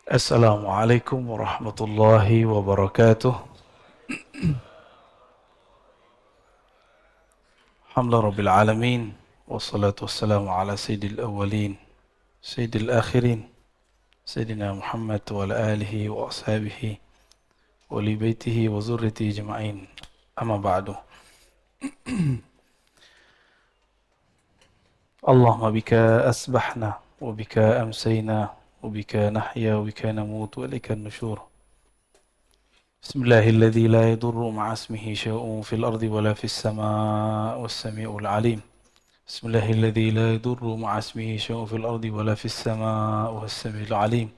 Assalamualaikum warahmatullahi wabarakatuh. Alhamdulillah rabbil alamin. Wassalatu wassalamu ala sayyidil awwalin, sayyidil akhirin, sayyidina Muhammad wa ala alihi wa ashabihi wa li baitihi wa zurriyatihi ajma'in. Amma ba'du. Allahumma bika asbahna wa bika amsayna wa bika nahya wa bika namut wa ilaika nusyur. Bismillahilladzi la yadurru ma'a ismihi syai'un fil ardi wala fis samaa'i was-sami'ul 'alim. Bismillahilladzi la yadurru ma'a ismihi syai'un fil ardi wala fis samaa'i was-sami'ul 'alim.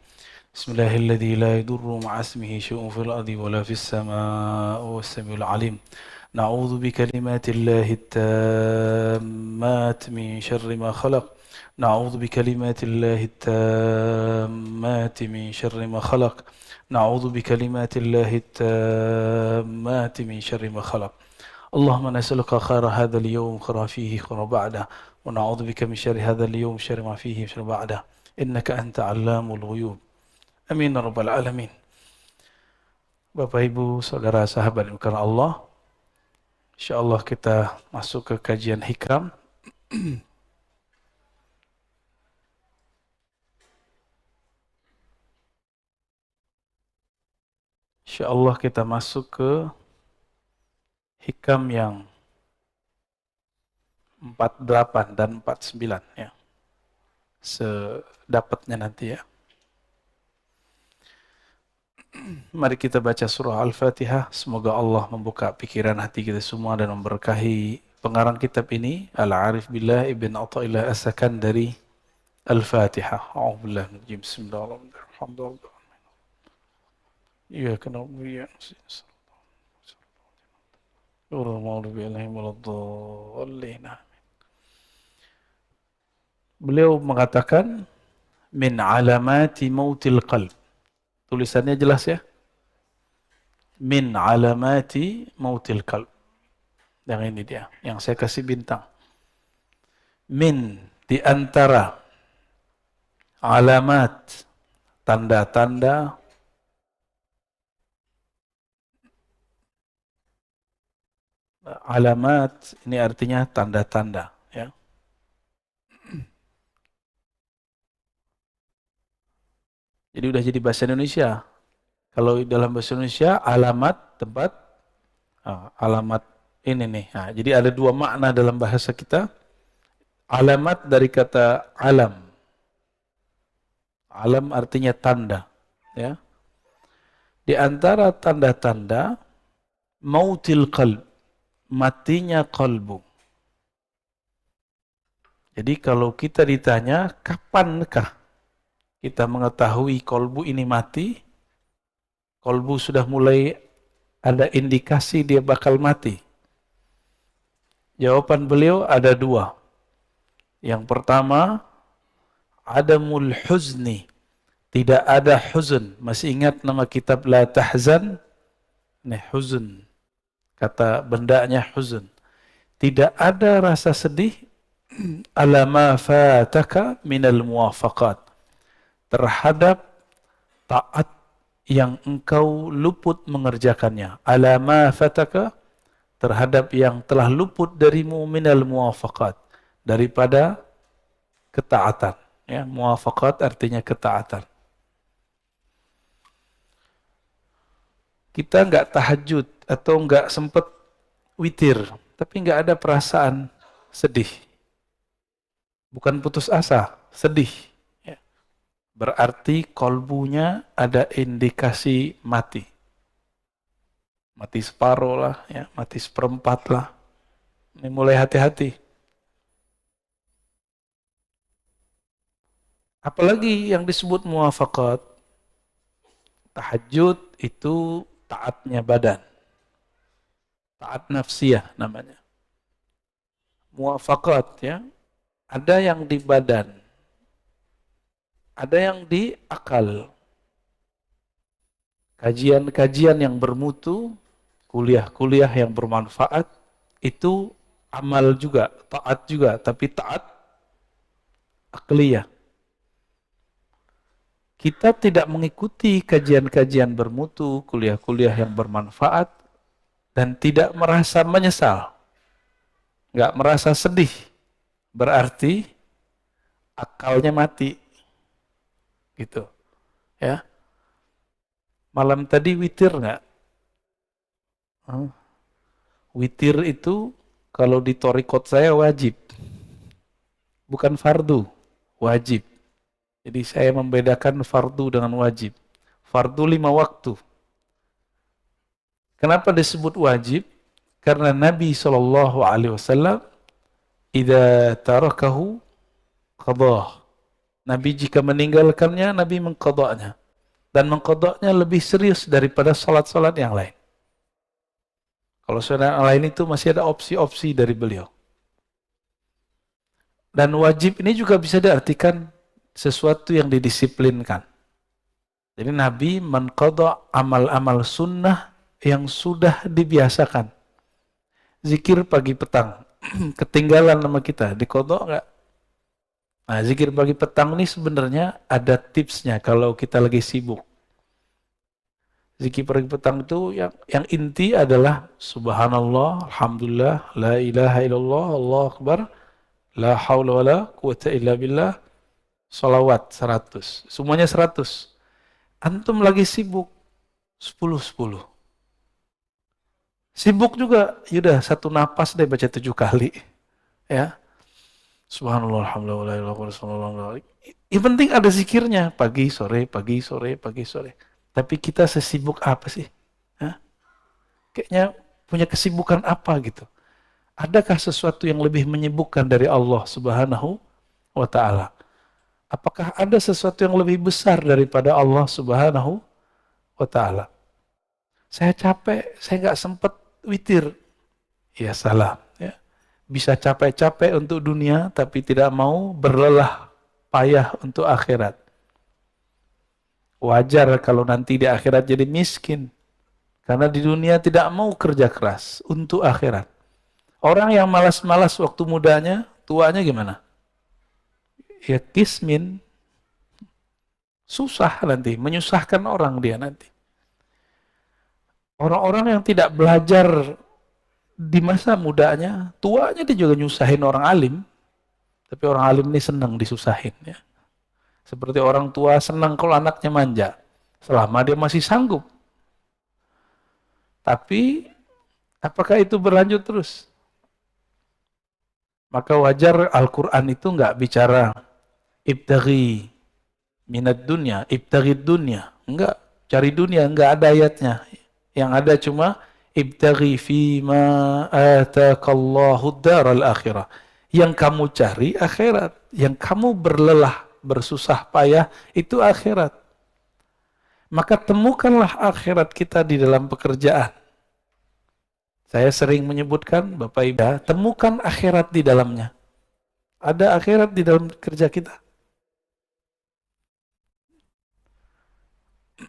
Bismillahilladzi la yadurru ma'a ismihi syai'un fil ardi wala fis samaa'i was-sami'ul 'alim. Na'udzu bikalimatillahi at-tammati min syarri ma khalaq. نعوذ بكلمات الله التامات من شر ما خلق نعوذ بكلمات الله التامات من شر ما خلق اللهم نسألك خير هذا اليوم خير فيه خير بعده ونعوذ بك من شر هذا اليوم شر ما فيه شر بعده إنك أنت علام الغيوب Amin ya rabbal alamin. Bapak Ibu, saudara sahabat yang karena Allah, insyaallah kita masuk ke kajian hikam. Insyaallah kita masuk ke hikam yang 48 dan 49 ya. Sedapatnya nanti ya. Mari kita baca surah Al-Fatihah. Semoga Allah membuka pikiran hati kita semua dan memberkahi pengarang kitab ini, Al-Arif Billah Ibn Athaillah As-Sakandari. Al-Fatihah. A'udzubillahi minasy syaitonir rajim. Bismillahirrahmanirrahim. Iyyaka na'budu wa iyyaka nasta'in. Ghairil maghdubi 'alaihim waladdallin. Beliau mengatakan min alamati mautil qalb. Tulisannya jelas ya. Min alamati mautil qalb. Yang ini dia, yang saya kasih bintang. Min, di antara alamat, tanda-tanda alamat ini artinya tanda-tanda ya. Jadi udah jadi bahasa Indonesia. Kalau dalam bahasa Indonesia alamat tempat alamat ini nih. Nah, jadi ada dua makna dalam bahasa kita. Alamat dari kata alam. Alam artinya tanda, ya. Di antara tanda-tanda mautil qalb, matinya qalbu. Jadi kalau kita ditanya kapankah kita mengetahui qalbu ini mati? Qalbu sudah mulai ada indikasi dia bakal mati. Jawaban beliau ada dua. Yang pertama, adamul huzni. Tidak ada huzn. Masih ingat nama kitab La Tahzan? Nih, huzn. Kata bendanya huzn. Tidak ada rasa sedih ala ma fataka minal muwafaqat. Terhadap taat yang engkau luput mengerjakannya. Ala ma fataka, terhadap yang telah luput darimu minal muwafaqat, daripada ketaatan. Ya, muwafaqat artinya ketaatan. Kita nggak tahajud atau nggak sempat witir, tapi nggak ada perasaan sedih. Bukan putus asa, sedih. Ya. Berarti kolbunya ada indikasi mati. Mati separuh lah, ya, mati seperempat lah. Ini mulai hati-hati. Apalagi yang disebut muwafaqat. Tahajud itu taatnya badan. Taat nafsiyah namanya. Muwafaqat ya. Ada yang di badan. Ada yang di akal. Kajian-kajian yang bermutu, kuliah-kuliah yang bermanfaat, itu amal juga, taat juga, tapi taat akliyah. Kita tidak mengikuti kajian-kajian bermutu, kuliah-kuliah yang bermanfaat, dan tidak merasa menyesal, nggak merasa sedih, berarti akalnya mati, gitu. Ya, malam tadi witir nggak? Hmm. Witir itu kalau di torikot saya wajib, bukan fardu, wajib. Jadi saya membedakan fardu dengan wajib. Fardu 5 waktu. Kenapa disebut wajib? Karena Nabi SAW, idza tarakahu qadah. Nabi jika meninggalkannya, Nabi mengqadanya. Dan mengqadanya lebih serius daripada salat-salat yang lain. Kalau salat yang lain itu masih ada opsi-opsi dari beliau. Dan wajib ini juga bisa diartikan sesuatu yang didisiplinkan. Jadi Nabi mengqada amal-amal sunnah yang sudah dibiasakan. Zikir pagi petang, ketinggalan nama kita, diqada enggak? Nah, zikir pagi petang ini sebenarnya ada tipsnya kalau kita lagi sibuk. Zikir pagi petang itu yang inti adalah subhanallah, alhamdulillah, la ilaha illallah, Allahu akbar, la haula wala quwata illa billah, salawat 100. Semuanya 100. Antum lagi sibuk 10-10. Sibuk juga, yaudah satu napas deh baca 7 kali. Ya. Subhanallah, alhamdulillah, la ilaha illallah. Yang penting ada zikirnya, pagi, sore, pagi, sore, pagi, sore. Tapi kita sesibuk apa sih? Hah? Kayaknya punya kesibukan apa gitu. Adakah sesuatu yang lebih menyibukkan dari Allah Subhanahu wa ta'ala? Apakah ada sesuatu yang lebih besar daripada Allah Subhanahu wa ta'ala? Saya capek, saya nggak sempat witir. Ya salah. Ya. Bisa capek-capek untuk dunia, tapi tidak mau berlelah payah untuk akhirat. Wajar kalau nanti di akhirat jadi miskin. Karena di dunia tidak mau kerja keras untuk akhirat. Orang yang malas-malas waktu mudanya, tuanya gimana? Ya kismin. Susah nanti, menyusahkan orang dia nanti. Orang-orang yang tidak belajar di masa mudanya, tuanya dia juga nyusahin orang alim. Tapi orang alim ini senang disusahin. Ya. Seperti orang tua senang kalau anaknya manja. Selama dia masih sanggup. Tapi, apakah itu berlanjut terus? Maka wajar Al-Quran itu nggak bicara ibtaghi minat dunya, ibtaghi dunya. Enggak, cari dunia, enggak ada ayatnya. Yang ada cuma ibtaghi fima atakallahu daral akhirah. Yang kamu cari akhirat, yang kamu berlelah, bersusah payah itu akhirat. Maka temukanlah akhirat kita di dalam pekerjaan. Saya sering menyebutkan, Bapak Ibu, temukan akhirat di dalamnya. Ada akhirat di dalam kerja kita.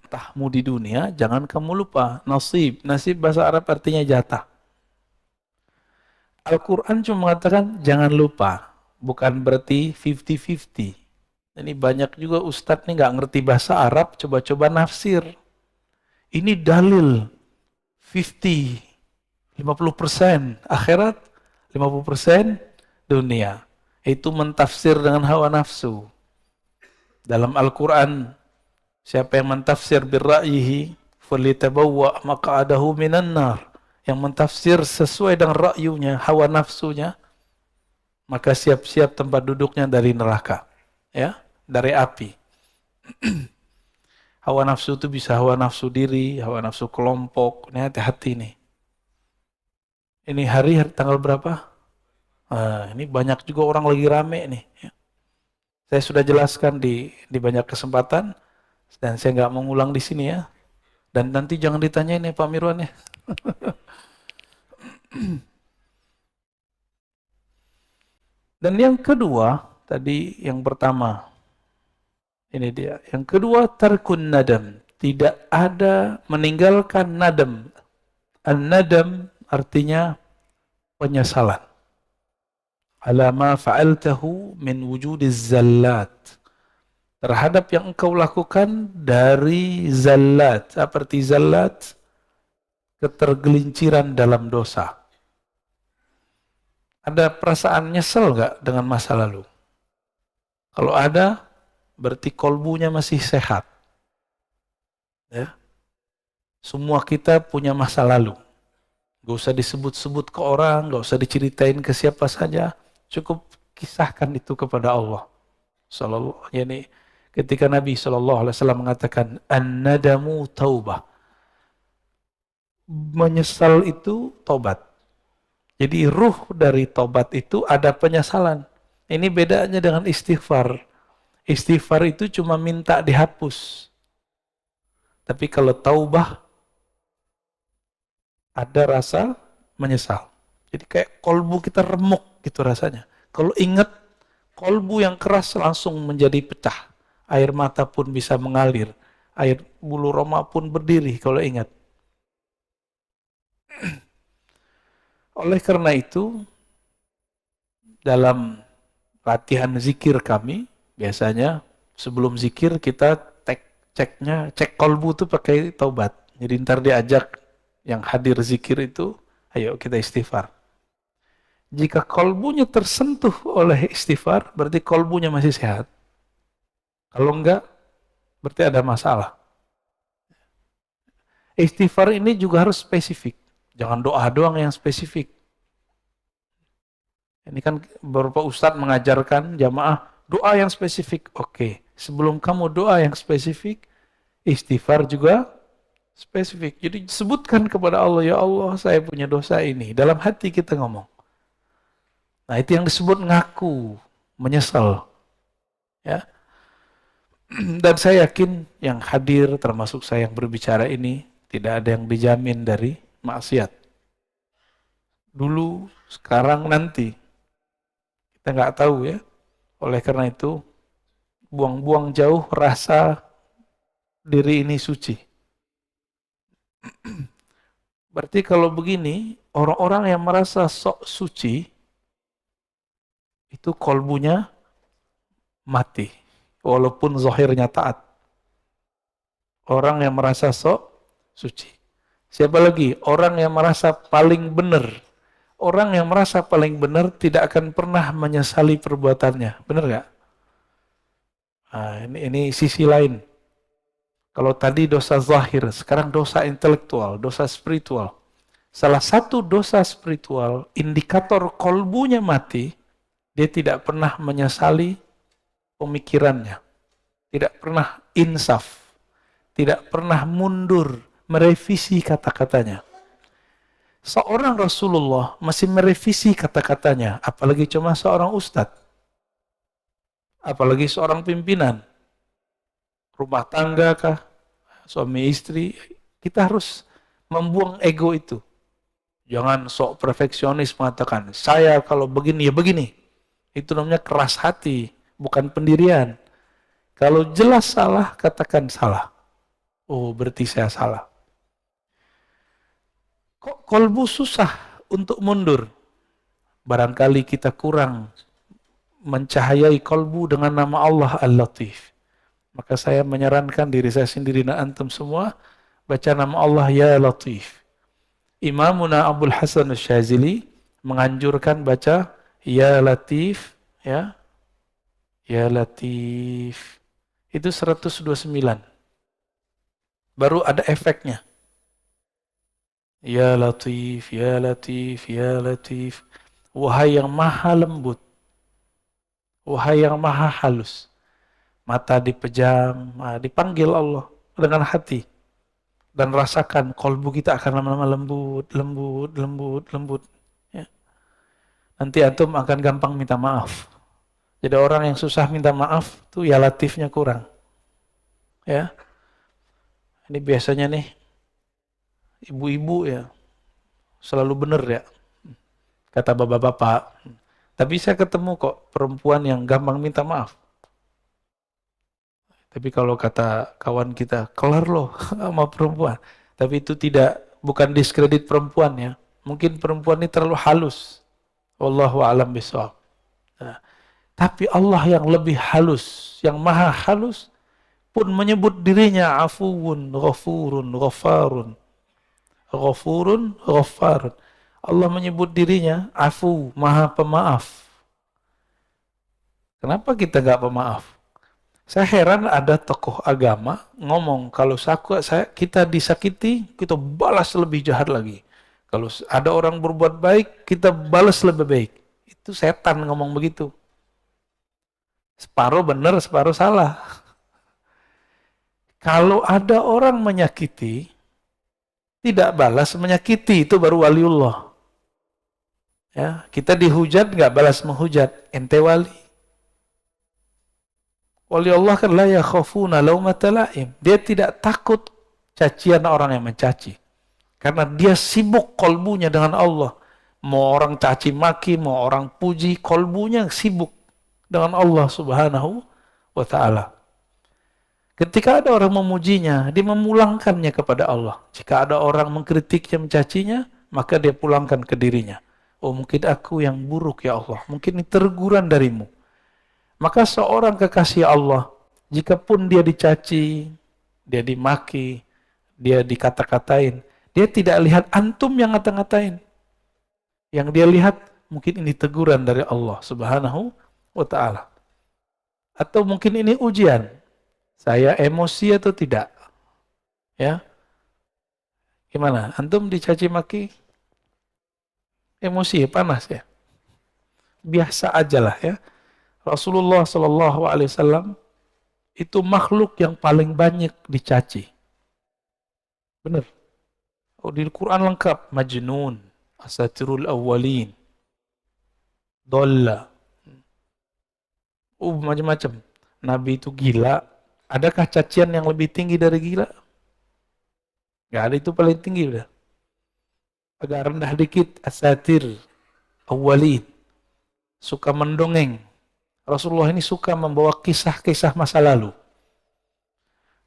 Tahmu di dunia, jangan kamu lupa. Nasib, nasib bahasa Arab artinya jatah. Al-Quran cuma mengatakan jangan lupa. Bukan berarti 50-50. Ini banyak juga ustadz nih nggak ngerti bahasa Arab, coba-coba nafsir. Ini dalil 50% akhirat, 50% dunia. Itu mentafsir dengan hawa nafsu. Dalam Al-Quran, siapa yang mentafsir birra'yihi, falitabawwa maq'adahu minan nar. Yang mentafsir sesuai dengan ra'yunya, hawa nafsunya, maka siap-siap tempat duduknya dari neraka. Ya, dari api. Hawa nafsu itu bisa hawa nafsu diri, hawa nafsu kelompok. Ini hati-hati nih. Ini hari tanggal berapa? Ini banyak juga orang lagi rame nih. Saya sudah jelaskan di banyak kesempatan dan saya nggak mengulang di sini ya. Dan nanti jangan ditanyain ya Pak Mirwan ya. Dan yang kedua, tadi yang pertama, ini dia. Yang kedua, tarkun nadam. Tidak ada meninggalkan nadam. An-nadam artinya penyesalan. Ala ma fa'altahu min wujudiz zallat. terhadap yang engkau lakukan dari zallat. Seperti zallat, ketergelinciran dalam dosa. Ada perasaan nyesel nggak dengan masa lalu? Kalau ada, berarti kolbunya masih sehat. Ya. Semua kita punya masa lalu. Gak usah disebut-sebut ke orang, gak usah diceritain ke siapa saja. Cukup kisahkan itu kepada Allah. Yani ketika Nabi SAW mengatakan, an-nadamu taubah. Menyesal itu tobat. Jadi ruh dari tobat itu ada penyesalan. Ini bedanya dengan istighfar. Istighfar itu cuma minta dihapus. Tapi kalau taubah, ada rasa menyesal. Jadi kayak kolbu kita remuk gitu rasanya. Kalau ingat, kolbu yang keras langsung menjadi pecah. Air mata pun bisa mengalir. Air bulu roma pun berdiri kalau ingat. Oleh karena itu, dalam latihan zikir kami, biasanya sebelum zikir kita cek kolbu itu pakai taubat. Jadi ntar diajak yang hadir zikir itu, ayo kita istighfar. Jika kolbunya tersentuh oleh istighfar, berarti kolbunya masih sehat. Kalau enggak, berarti ada masalah. Istighfar ini juga harus spesifik. Jangan doa doang yang spesifik. Ini kan beberapa ustadz mengajarkan jamaah doa yang spesifik. Oke, sebelum kamu doa yang spesifik, istighfar juga spesifik. Jadi sebutkan kepada Allah, ya Allah saya punya dosa ini. Dalam hati kita ngomong. Nah itu yang disebut ngaku, menyesal. Ya. Dan saya yakin yang hadir termasuk saya yang berbicara ini tidak ada yang dijamin dari maksiat. Dulu, sekarang, nanti. Kita nggak tahu ya. Oleh karena itu, buang-buang jauh rasa diri ini suci. Berarti kalau begini, orang-orang yang merasa sok suci, itu kolbunya mati. Walaupun zahirnya taat. Orang yang merasa sok suci. Siapa lagi? Orang yang merasa paling benar. Orang yang merasa paling benar tidak akan pernah menyesali perbuatannya. Benar nggak? Nah, ini sisi lain. Kalau tadi dosa zahir, sekarang dosa intelektual, dosa spiritual. Salah satu dosa spiritual, indikator kolbunya mati, dia tidak pernah menyesali pemikirannya. Tidak pernah insaf. Tidak pernah mundur, merevisi kata-katanya. Seorang Rasulullah masih merevisi kata-katanya, apalagi cuma seorang ustadz. Apalagi seorang pimpinan. Rumah tangga kah? Suami istri. Kita harus membuang ego itu. Jangan sok perfeksionis mengatakan, saya kalau begini ya begini. Itu namanya keras hati, bukan pendirian. Kalau jelas salah, katakan salah. Oh, berarti saya salah. Kok kolbu susah untuk mundur? Barangkali kita kurang mencahayai kolbu dengan nama Allah Al-Latif. Maka saya menyarankan diri saya sendiri dan antum semua, baca nama Allah Ya Latif. Imamuna Abdul Hasan Asy-Syadzili menganjurkan baca Ya Latif, ya. Ya Latif. Itu 129. Baru ada efeknya. Ya Latif, Ya Latif, Ya Latif. Wahai yang maha lembut. Wahai yang maha halus. Mata dipejam, dipanggil Allah dengan hati. Dan rasakan kolbu kita akan lama-lama lembut, lembut, lembut, lembut. Ya. Nanti antum akan gampang minta maaf. Jadi orang yang susah minta maaf, tuh ya latifnya kurang. Ya. Ini biasanya nih, ibu-ibu ya, selalu benar ya, kata bapak-bapak. Tapi saya ketemu kok perempuan yang gampang minta maaf. Tapi kalau kata kawan kita, kelar loh sama perempuan. Tapi itu bukan diskredit perempuan ya. Mungkin perempuan ini terlalu halus. Wallahu a'lam bishawab. Nah, Tapi Allah yang lebih halus, yang maha halus, pun menyebut dirinya afuwun, ghafurun, ghafarun. Ghafurun, ghafarun. Allah menyebut dirinya afu, maha pemaaf. Kenapa kita nggak pemaaf? Saya heran ada tokoh agama ngomong kalau kita disakiti, kita balas lebih jahat lagi. Kalau ada orang berbuat baik, kita balas lebih baik. Itu setan ngomong begitu. Separuh benar, separuh salah. Kalau ada orang menyakiti, tidak balas menyakiti, itu baru waliullah. Ya, kita dihujat nggak balas menghujat, ente wali. Wali Allah kan la yakhafuna laumata laim. Dia tidak takut cacian orang yang mencaci. Karena dia sibuk kolbunya dengan Allah. Mau orang caci maki, mau orang puji, kolbunya sibuk dengan Allah Subhanahu wa ta'ala. Ketika ada orang memujinya, dia memulangkannya kepada Allah. Jika ada orang mengkritiknya, mencacinya, maka dia pulangkan ke dirinya. Oh, mungkin aku yang buruk ya Allah. Mungkin ini teguran darimu. Maka seorang kekasih Allah, jikapun dia dicaci, dia dimaki, dia dikata-katain, dia tidak lihat antum yang ngata-ngatain. Yang dia lihat, mungkin ini teguran dari Allah Subhanahu wa ta'ala. Atau mungkin ini ujian. Saya emosi atau tidak? Ya. Gimana? Antum dicaci maki? Emosi, panas ya? Biasa ajalah ya. Rasulullah Shallallahu Alaihi Wasallam itu makhluk yang paling banyak dicaci. Benar. Oh, di Quran lengkap. Majnun, asatirul awwalin, dolla. Macam-macam. Nabi itu gila. Adakah cacian yang lebih tinggi dari gila? Gak ada, itu paling tinggi udah. Agak rendah dikit, asatir, awwalin. Suka mendongeng. Rasulullah ini suka membawa kisah-kisah masa lalu.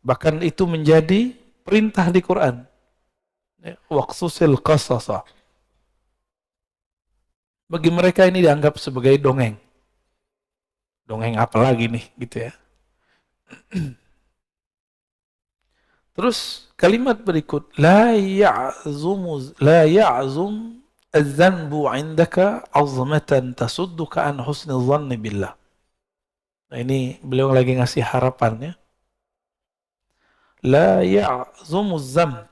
Bahkan itu menjadi perintah di Quran. Waqsusil qasasa. Bagi mereka ini dianggap sebagai dongeng. Dongeng apa lagi nih, gitu ya. Terus kalimat berikut, la ya'zum az-zanbu 'indaka 'azmatan tasudduka an husnil dhanni billah. Nah, ini beliau lagi ngasih harapannya. La ya'zumuz zam.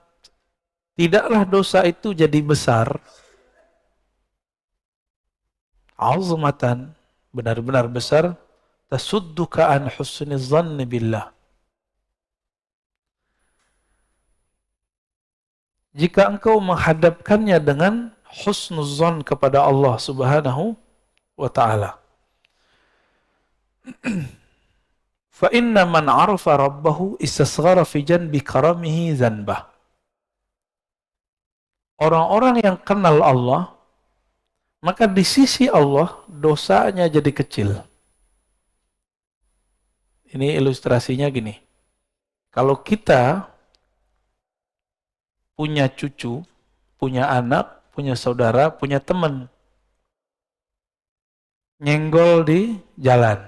Tidaklah dosa itu jadi besar. Azmatan, benar-benar besar. Tasudduka an husniz dhanni billah. Jika engkau menghadapkannya dengan husnuz dzan kepada Allah Subhanahu wa ta'ala. Fa inna man 'arafa rabbahu istasghara fi janbi karamihi zanbah. Orang-orang yang kenal Allah, maka di sisi Allah dosanya jadi kecil. Ini ilustrasinya gini. Kalau kita punya cucu, punya anak, punya saudara, punya teman, nyenggol di jalan,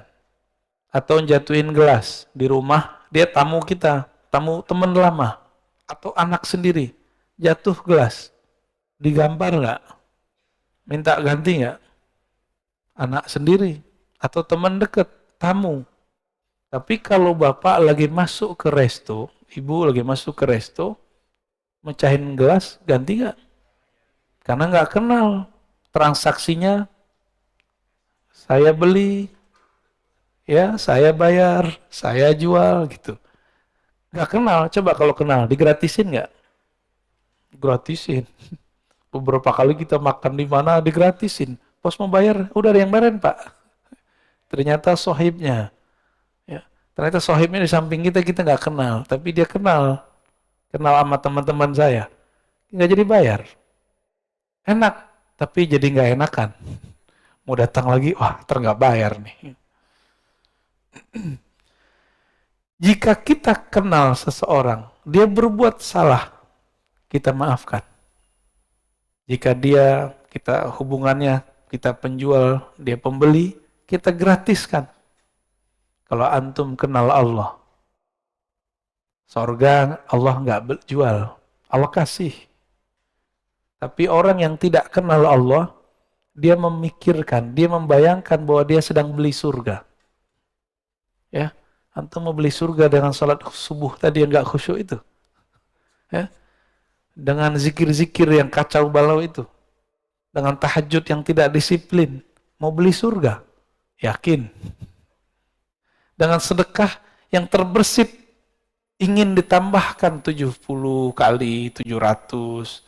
atau jatuhin gelas di rumah, dia tamu kita, tamu teman lama, atau anak sendiri, jatuh gelas, digampar nggak? Minta ganti nggak? Anak sendiri, atau teman dekat, tamu. Tapi kalau bapak lagi masuk ke resto, ibu lagi masuk ke resto, mecahin gelas, ganti nggak? Karena nggak kenal, transaksinya saya beli, ya, saya bayar, saya jual, gitu. Nggak kenal, coba kalau kenal, digratisin nggak? Gratisin. Beberapa kali kita makan di mana digratisin. Pos mau bayar, udah ada yang bayarin Pak. Ternyata sohibnya. Ya. Ternyata sohibnya di samping kita nggak kenal. Tapi dia kenal. Kenal sama teman-teman saya. Nggak jadi bayar. Enak, tapi jadi nggak enakan. Mau datang lagi, wah nggak bayar nih. Jika kita kenal seseorang, dia berbuat salah, kita maafkan. Jika kita hubungannya, kita penjual, dia pembeli, kita gratiskan. Kalau antum kenal Allah, surga Allah nggak jual, Allah kasih. Tapi orang yang tidak kenal Allah, dia memikirkan, dia membayangkan bahwa dia sedang beli surga. Ya, antum mau beli surga dengan salat subuh tadi yang nggak khusyuk itu, ya, dengan zikir-zikir yang kacau balau itu, dengan tahajud yang tidak disiplin, mau beli surga, yakin? Dengan sedekah yang terbersit, ingin ditambahkan 70 kali, 700.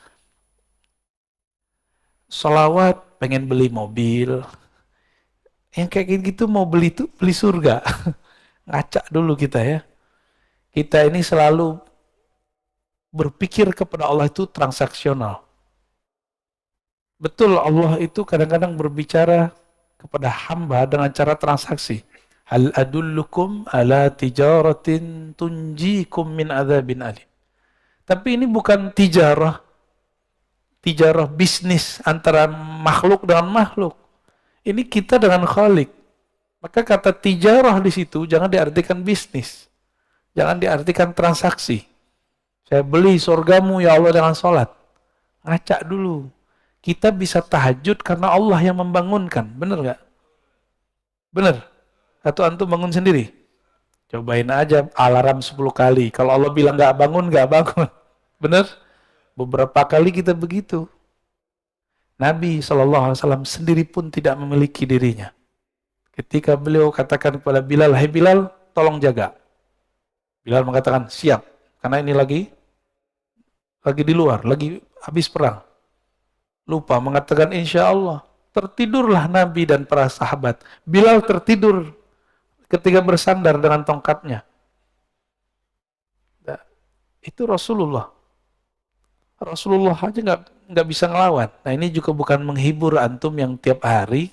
Sholawat, pengen beli mobil. Yang kayak gitu mau beli surga. Ngaca dulu kita ya. Kita ini selalu berpikir kepada Allah itu transaksional. Betul, Allah itu kadang-kadang berbicara kepada hamba dengan cara transaksi. Hal adullukum ala tijaratin tunjikum min adzabin alim. Tapi ini bukan tijarah bisnis antara makhluk dengan makhluk. Ini kita dengan Khalik. Maka kata tijarah di situ jangan diartikan bisnis. Jangan diartikan transaksi. Saya beli surgamu ya Allah dengan sholat. Ngaca dulu. Kita bisa tahajud karena Allah yang membangunkan. Benar nggak? Benar? Atau antum bangun sendiri? Cobain aja alarm 10 kali. Kalau Allah bilang nggak bangun, nggak bangun. Benar? Beberapa kali kita begitu. Nabi SAW sendiri pun tidak memiliki dirinya. Ketika beliau katakan kepada Bilal, "Hai Bilal, tolong jaga." Bilal mengatakan, "Siap." Karena ini lagi di luar, lagi habis perang. Lupa mengatakan insya Allah. Tertidurlah Nabi dan para sahabat. Bilal tertidur ketika bersandar dengan tongkatnya. Nah, itu Rasulullah. Rasulullah aja nggak bisa ngelawan. Nah ini juga bukan menghibur antum yang tiap hari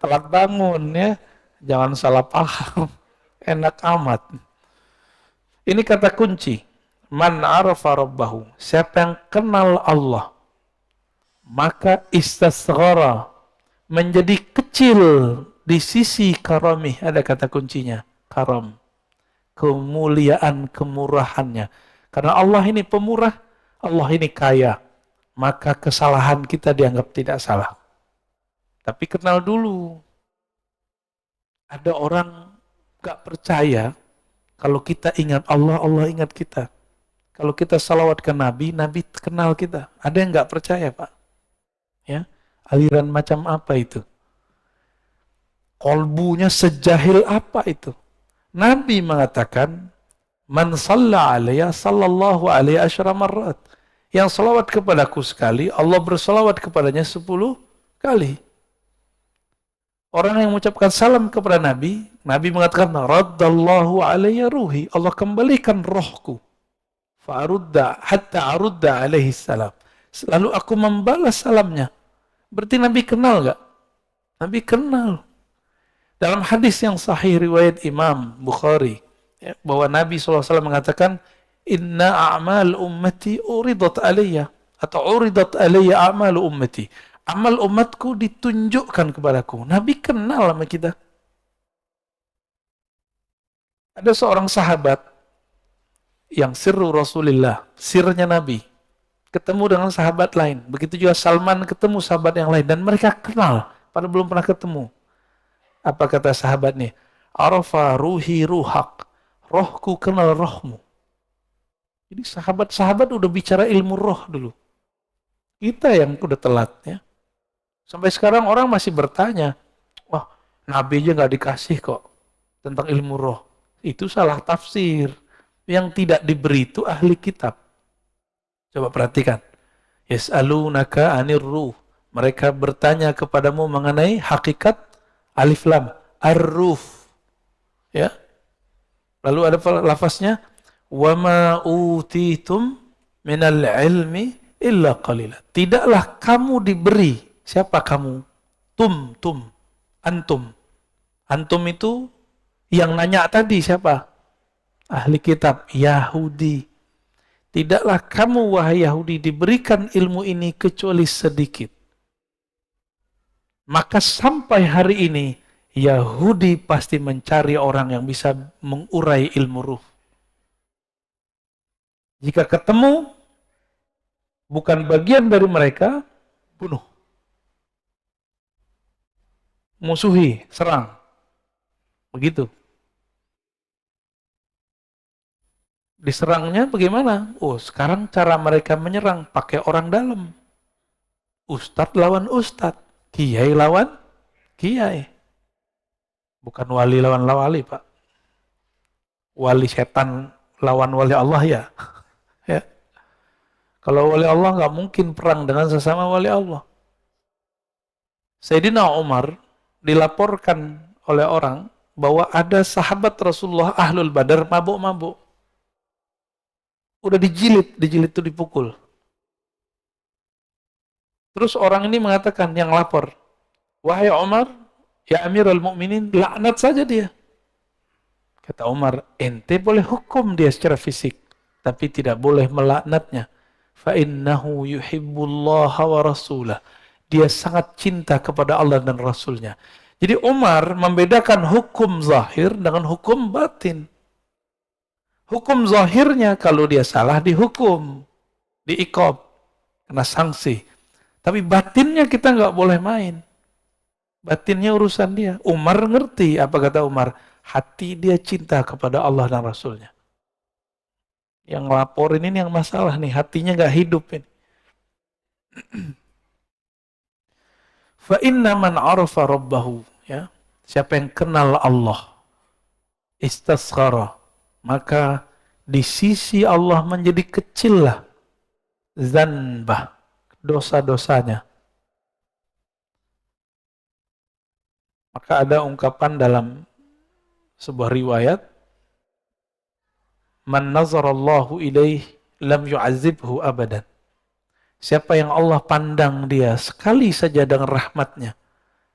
telat bangun ya. Jangan salah paham. Enak amat. Ini kata kunci. Man arafa rabbahu. Siapa yang kenal Allah, maka istasghara, menjadi kecil di sisi karamih. Ada kata kuncinya. Karam. Kemuliaan, kemurahannya. Karena Allah ini pemurah, Allah ini kaya. Maka kesalahan kita dianggap tidak salah. Tapi kenal dulu. Ada orang gak percaya kalau kita ingat Allah, Allah ingat kita. Kalau kita salawat ke Nabi, Nabi kenal kita. Ada yang gak percaya, Pak? Ya, aliran macam apa itu? Kolbunya sejahil apa itu? Nabi mengatakan, "Man shalla alayya sallallahu alaihi asyara marrat." Yang salawat kepadaku sekali, Allah bersalawat kepadanya 10 kali. Orang yang mengucapkan salam kepada Nabi, Nabi mengatakan, "Raddallahu alayya ruhi." Allah kembalikan rohku. Fa'arudda hatta arudda alaihi salam. Lalu aku membalas salamnya. Berarti Nabi kenal gak? Nabi kenal. Dalam hadis yang sahih riwayat Imam Bukhari, ya, bahwa Nabi SAW mengatakan, "Inna a'mal ummati uridat alayya." Atau uridat alayya a'mal ummati. Amal umatku ditunjukkan kepadaku. Nabi kenal sama kita. Ada seorang sahabat yang sirru Rasulullah, sirnya Nabi, ketemu dengan sahabat lain. Begitu juga Salman ketemu sahabat yang lain. Dan mereka kenal, padahal belum pernah ketemu. Apa kata sahabat nih? "Arafa ruhi ruhak." Rohku kenal rohmu. Jadi sahabat-sahabat udah bicara ilmu roh dulu. Kita yang udah telat ya. Sampai sekarang orang masih bertanya, "Wah, Nabi aja nggak dikasih kok tentang ilmu roh." Itu salah tafsir. Yang tidak diberi itu ahli kitab. Coba perhatikan. Yas'alunaka 'anir ruh. Mereka bertanya kepadamu mengenai hakikat alif lam ar-ruh. Ya. Lalu ada lafaznya wa ma utitum minal ilmi illa qalila. Tidaklah kamu diberi. Siapa kamu? Antum. Antum itu yang nanya tadi siapa? Ahli kitab Yahudi. Tidaklah kamu wahai Yahudi diberikan ilmu ini kecuali sedikit. Maka sampai hari ini Yahudi pasti mencari orang yang bisa mengurai ilmu ruh. Jika ketemu bukan bagian dari mereka, bunuh. Musuhi, serang. Begitu. Diserangnya bagaimana? Oh, sekarang cara mereka menyerang pakai orang dalam. Ustadz lawan ustadz. Kiai lawan kiai. Bukan wali lawan wali, Pak. Wali setan lawan wali Allah ya. Ya. Kalau wali Allah nggak mungkin perang dengan sesama wali Allah. Sayyidina Umar dilaporkan oleh orang bahwa ada sahabat Rasulullah Ahlul Badar mabuk-mabuk. Udah dijilid itu dipukul. Terus orang ini mengatakan, yang lapor, wahai Umar, ya Amirul Mukminin, laknat saja dia. Kata Umar, ente boleh hukum dia secara fisik, tapi tidak boleh melaknatnya. Fa innahu yuhibbullaha wa rasulah. Dia sangat cinta kepada Allah dan Rasulnya. Jadi Umar membedakan hukum zahir dengan hukum batin. Hukum zahirnya kalau dia salah dihukum, diiqab, kena sanksi. Tapi batinnya kita nggak boleh main. Batinnya urusan dia. Umar ngerti, apa kata Umar? Hati dia cinta kepada Allah dan Rasulnya. Yang laporin ini yang masalah nih, hatinya nggak hidup ini. Fa inna man arafa rabbahu, ya. Siapa yang kenal Allah, istasghara, maka di sisi Allah menjadi kecillah zanbah, dosa-dosanya. Maka ada ungkapan dalam sebuah riwayat, man nazarallahu ilaih lam yu'azibhu abadan. Siapa yang Allah pandang dia sekali saja dengan rahmatnya,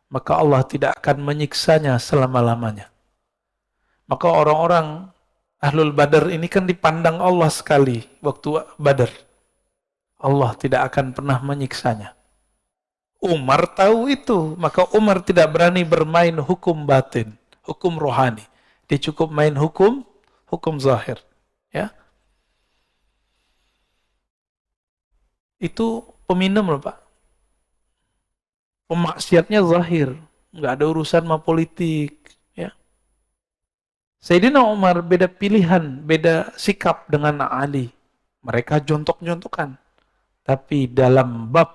maka Allah tidak akan menyiksanya selama-lamanya. Maka orang-orang Ahlul Badar ini kan dipandang Allah sekali waktu Badar. Allah tidak akan pernah menyiksanya. Umar tahu itu, maka Umar tidak berani bermain hukum batin, hukum rohani. Dia cukup main hukum zahir. Ya. Itu peminum loh Pak. Pemaksiatnya zahir, nggak ada urusan sama politik. Ya. Sayyidina Umar beda pilihan, beda sikap dengan Ali. Mereka jontok-jontokan. Tapi dalam bab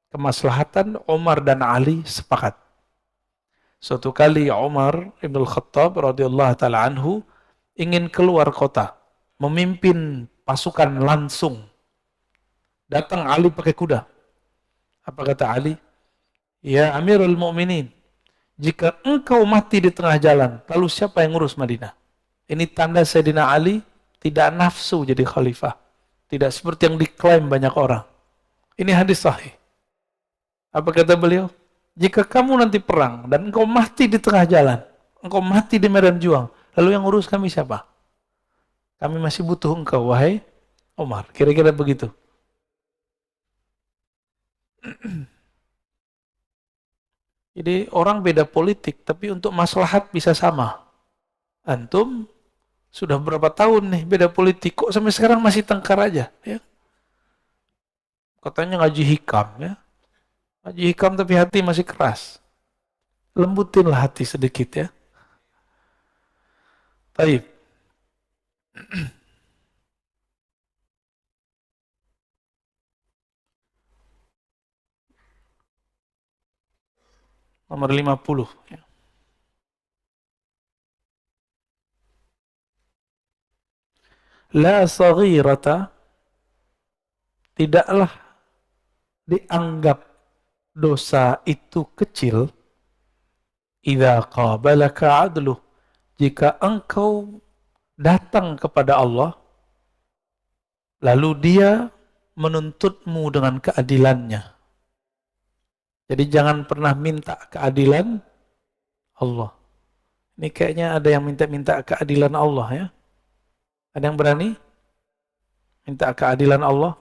kemaslahatan, Umar dan Ali sepakat. Suatu kali Umar Ibn Khattab radhiyallahu ta'ala anhu ingin keluar kota, memimpin pasukan langsung. Datang Ali pakai kuda. Apa kata Ali? Ya Amirul Mukminin, jika engkau mati di tengah jalan, lalu siapa yang ngurus Madinah? Ini tanda Sayyidina Ali tidak nafsu jadi khalifah. Tidak seperti yang diklaim banyak orang. Ini hadis sahih. Apa kata beliau? Jika kamu nanti perang dan engkau mati di tengah jalan, engkau mati di medan juang, lalu yang ngurus kami siapa? Kami masih butuh engkau, wahai Umar. Kira-kira begitu. Jadi orang beda politik, tapi untuk maslahat bisa sama. Antum sudah berapa tahun nih beda politik, kok sampai sekarang masih tengkar aja? Ya? Katanya ngaji hikam, ya. Ngaji hikam tapi hati masih keras. Lembutinlah hati sedikit ya. Baik. Nomor 50. Ya. La saghirata, tidaklah dianggap dosa itu kecil, idza qabalaka adluh, jika engkau datang kepada Allah, lalu dia menuntutmu dengan keadilannya. Jadi jangan pernah minta keadilan Allah. Ini kayaknya ada yang minta-minta keadilan Allah ya. Ada yang berani minta keadilan Allah?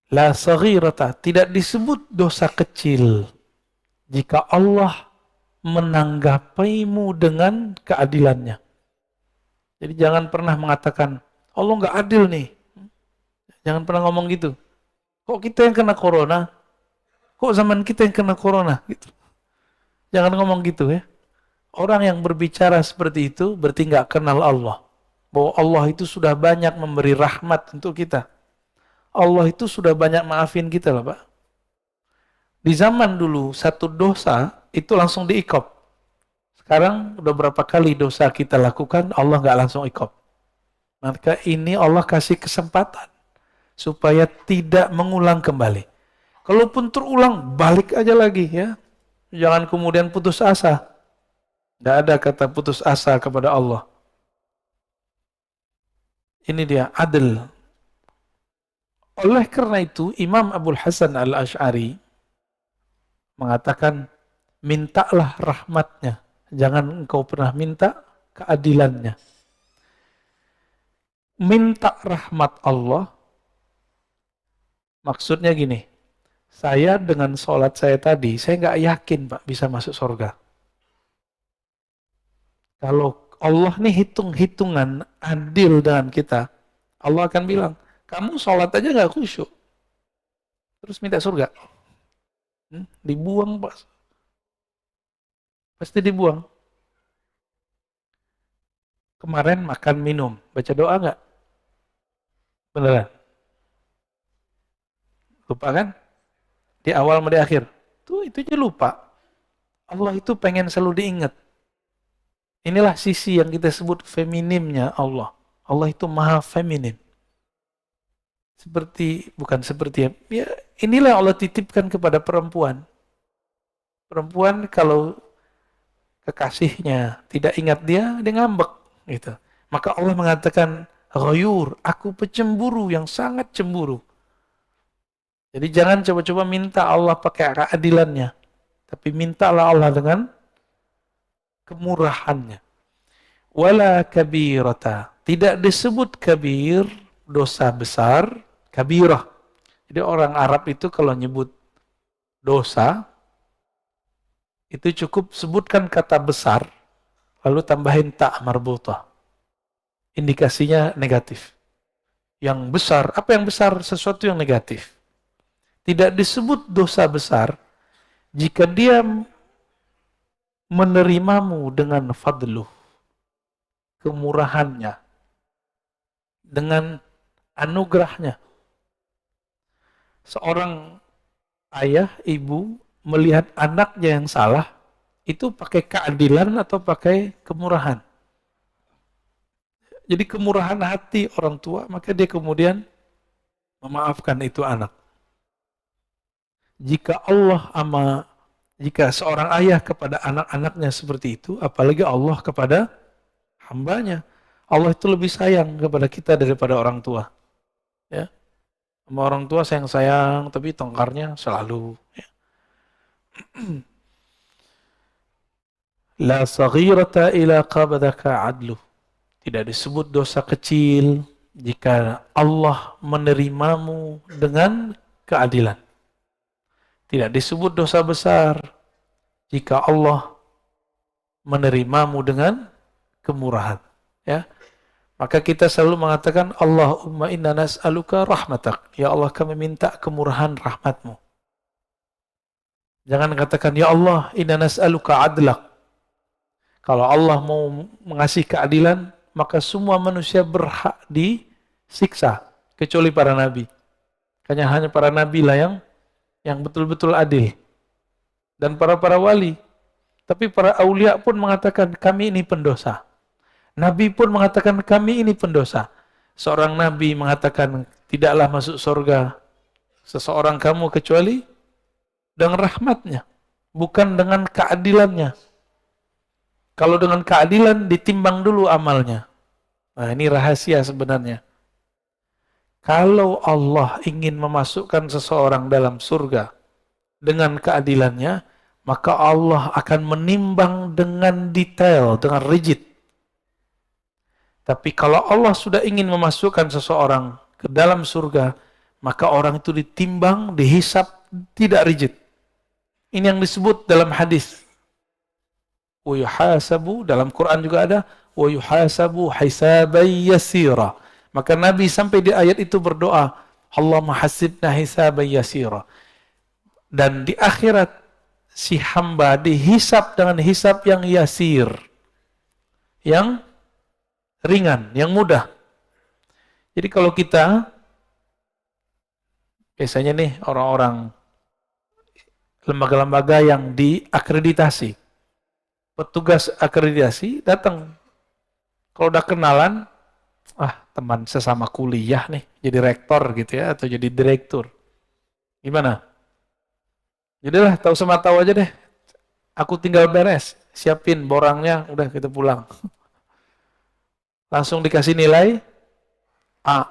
La saghirata, tidak disebut dosa kecil jika Allah menanggapimu dengan keadilannya. Jadi jangan pernah mengatakan, Allah nggak adil nih. Jangan pernah ngomong gitu. Kok kita yang kena corona? Kok zaman kita yang kena corona? Gitu. Jangan ngomong gitu ya. Orang yang berbicara seperti itu berarti nggak kenal Allah. Bahwa Allah itu sudah banyak memberi rahmat untuk kita. Allah itu sudah banyak maafin kita loh Pak. Di zaman dulu, satu dosa itu langsung diikop. Sekarang udah berapa kali dosa kita lakukan, Allah nggak langsung ikop. Maka ini Allah kasih kesempatan supaya tidak mengulang kembali. Kalaupun terulang, balik aja lagi ya. Jangan kemudian putus asa. Nggak ada kata putus asa kepada Allah. Ini dia, adil. Oleh karena itu, Imam Abul Hasan Al-Asy'ari mengatakan, mintalah rahmatnya. Jangan engkau pernah minta keadilannya. Minta rahmat Allah, maksudnya gini, saya dengan sholat saya tadi, saya nggak yakin Pak bisa masuk surga. Kalau Allah nih hitung-hitungan adil dengan kita, Allah akan bilang, kamu sholat aja nggak khusyuk, terus minta surga. Dibuang Pak. Pasti dibuang. Kemarin makan minum, baca doa nggak? Beneran? Lupa kan? Di awal sama di akhir. Itu aja lupa. Allah itu pengen selalu diingat. Inilah sisi yang kita sebut feminimnya Allah. Allah itu maha feminim. Bukan seperti, ya inilah yang Allah titipkan kepada perempuan. Perempuan kalau kekasihnya tidak ingat dia ngambek. Gitu. Maka Allah mengatakan, ghayur, aku pecemburu yang sangat cemburu. Jadi jangan coba-coba minta Allah pakai keadilannya. Tapi mintalah Allah dengan kemurahannya. Wala kabirata. Tidak disebut kabir, dosa besar, kabirah. Jadi orang Arab itu kalau nyebut dosa, itu cukup sebutkan kata besar, lalu tambahin ta marbutah. Indikasinya negatif. Yang besar, apa yang besar? Sesuatu yang negatif. Tidak disebut dosa besar jika dia menerimamu dengan fadluh, kemurahannya, dengan anugerahnya. Seorang ayah, ibu melihat anaknya yang salah, itu pakai keadilan atau pakai kemurahan? Jadi kemurahan hati orang tua, maka dia kemudian memaafkan itu anak. Jika seorang ayah kepada anak-anaknya seperti itu, apalagi Allah kepada hambanya. Allah itu lebih sayang kepada kita daripada orang tua. Ya. Sama orang tua sayang-sayang, tapi tongkarnya selalu. Ya. La saghirata ila qabadaka adlu. Tidak disebut dosa kecil jika Allah menerimamu dengan keadilan. Tidak disebut dosa besar jika Allah menerimamu dengan kemurahan. Ya. Maka kita selalu mengatakan, Allahumma inna nas'aluka rahmatak. Ya Allah, kami minta kemurahan rahmatmu. Jangan katakan, ya Allah, inna nas'aluka adlak. Kalau Allah mau mengasih keadilan, maka semua manusia berhak disiksa, kecuali para nabi. Hanya para nabi lah yang betul-betul adil. Dan para wali. Tapi para aulia pun mengatakan, kami ini pendosa. Nabi pun mengatakan, kami ini pendosa. Seorang nabi mengatakan, tidaklah masuk surga seseorang kamu kecuali dengan rahmatnya, bukan dengan keadilannya. Kalau dengan keadilan, ditimbang dulu amalnya. Nah, ini rahasia sebenarnya. Kalau Allah ingin memasukkan seseorang dalam surga dengan keadilannya, maka Allah akan menimbang dengan detail, dengan rigid. Tapi kalau Allah sudah ingin memasukkan seseorang ke dalam surga, maka orang itu ditimbang, dihisap, tidak rigid. Ini yang disebut dalam hadis. Wa yuhasabu, dalam Quran juga ada, wa yuhasabu hisaban yasira. Maka Nabi sampai di ayat itu berdoa, Allahumma hasibna hisaban yasira. Dan di akhirat, si hamba dihisap dengan hisap yang yasir. Yang ringan, yang mudah. Jadi kalau kita, biasanya nih orang-orang lembaga-lembaga yang diakreditasi, petugas akreditasi datang. Kalau udah kenalan, teman sesama kuliah nih, jadi rektor gitu ya, atau jadi direktur. Gimana? Jadilah tahu sama tahu aja deh. Aku tinggal beres, siapin borangnya, udah kita pulang. Langsung dikasih nilai A+,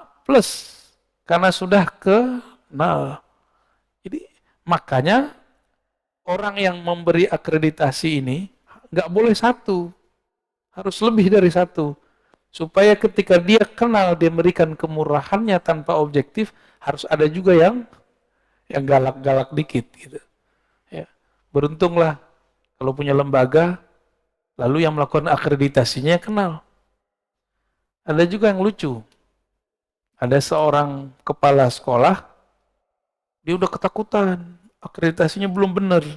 karena sudah kenal. Jadi makanya orang yang memberi akreditasi ini nggak boleh satu, harus lebih dari satu. Supaya ketika dia kenal, dia memberikan kemurahannya tanpa objektif, harus ada juga yang galak-galak dikit gitu. Ya. Beruntunglah kalau punya lembaga, lalu yang melakukan akreditasinya kenal. Ada juga yang lucu. Ada seorang kepala sekolah, dia udah ketakutan, akreditasinya belum benar.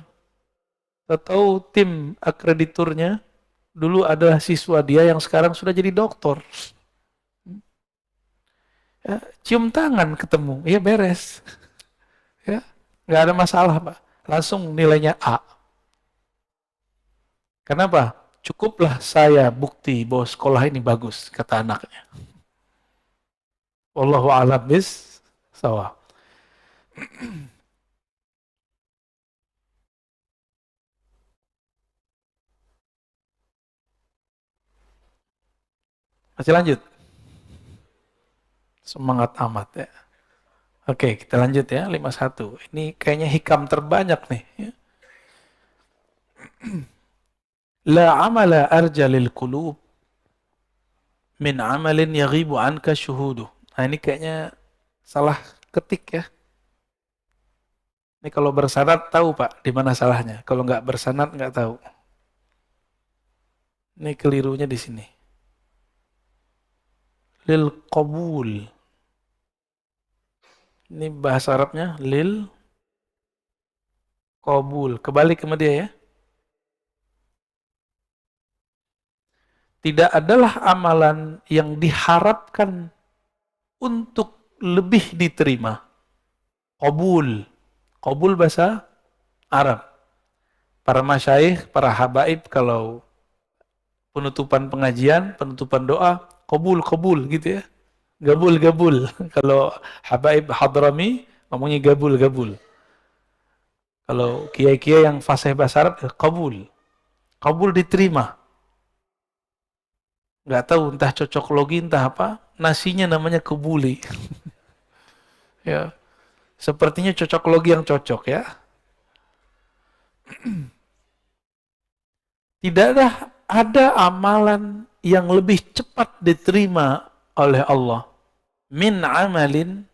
Tahu tim akrediturnya dulu adalah siswa dia yang sekarang sudah jadi doktor. Ya, cium tangan ketemu, ya beres. Ya, nggak ada masalah, Pak. Langsung nilainya A. Kenapa? Cukuplah saya bukti bahwa sekolah ini bagus, kata anaknya. Wallahu a'lam bis-shawab. Masih lanjut? Semangat amat ya. Oke, kita lanjut ya, 51. Ini kayaknya hikam terbanyak nih. Ya. La amala arja lil qulub min amalin yaghibu anka syuhudu. Nah ini kayaknya salah ketik ya. Ini kalau bersanad tahu Pak di mana salahnya. Kalau nggak bersanad nggak tahu. Ini kelirunya di sini. Lil qabul. Ini bahasa Arabnya lil qabul. Kebalik sama dia ya. Tidak adalah amalan yang diharapkan untuk lebih diterima. Qabul. Qabul bahasa Arab. Para masyaikh, para habaib kalau penutupan pengajian, penutupan doa, qabul gitu ya. Gabul. Kalau habaib hadrami ngomongnya gabul. Kalau kiai-kiai yang fasih bahasa Arab, qabul. Qabul diterima. Nggak tahu entah cocok logi entah apa, nasinya namanya kebuli. Ya. Sepertinya cocok logi yang cocok ya. Tidak ada amalan yang lebih cepat diterima oleh Allah min amalin,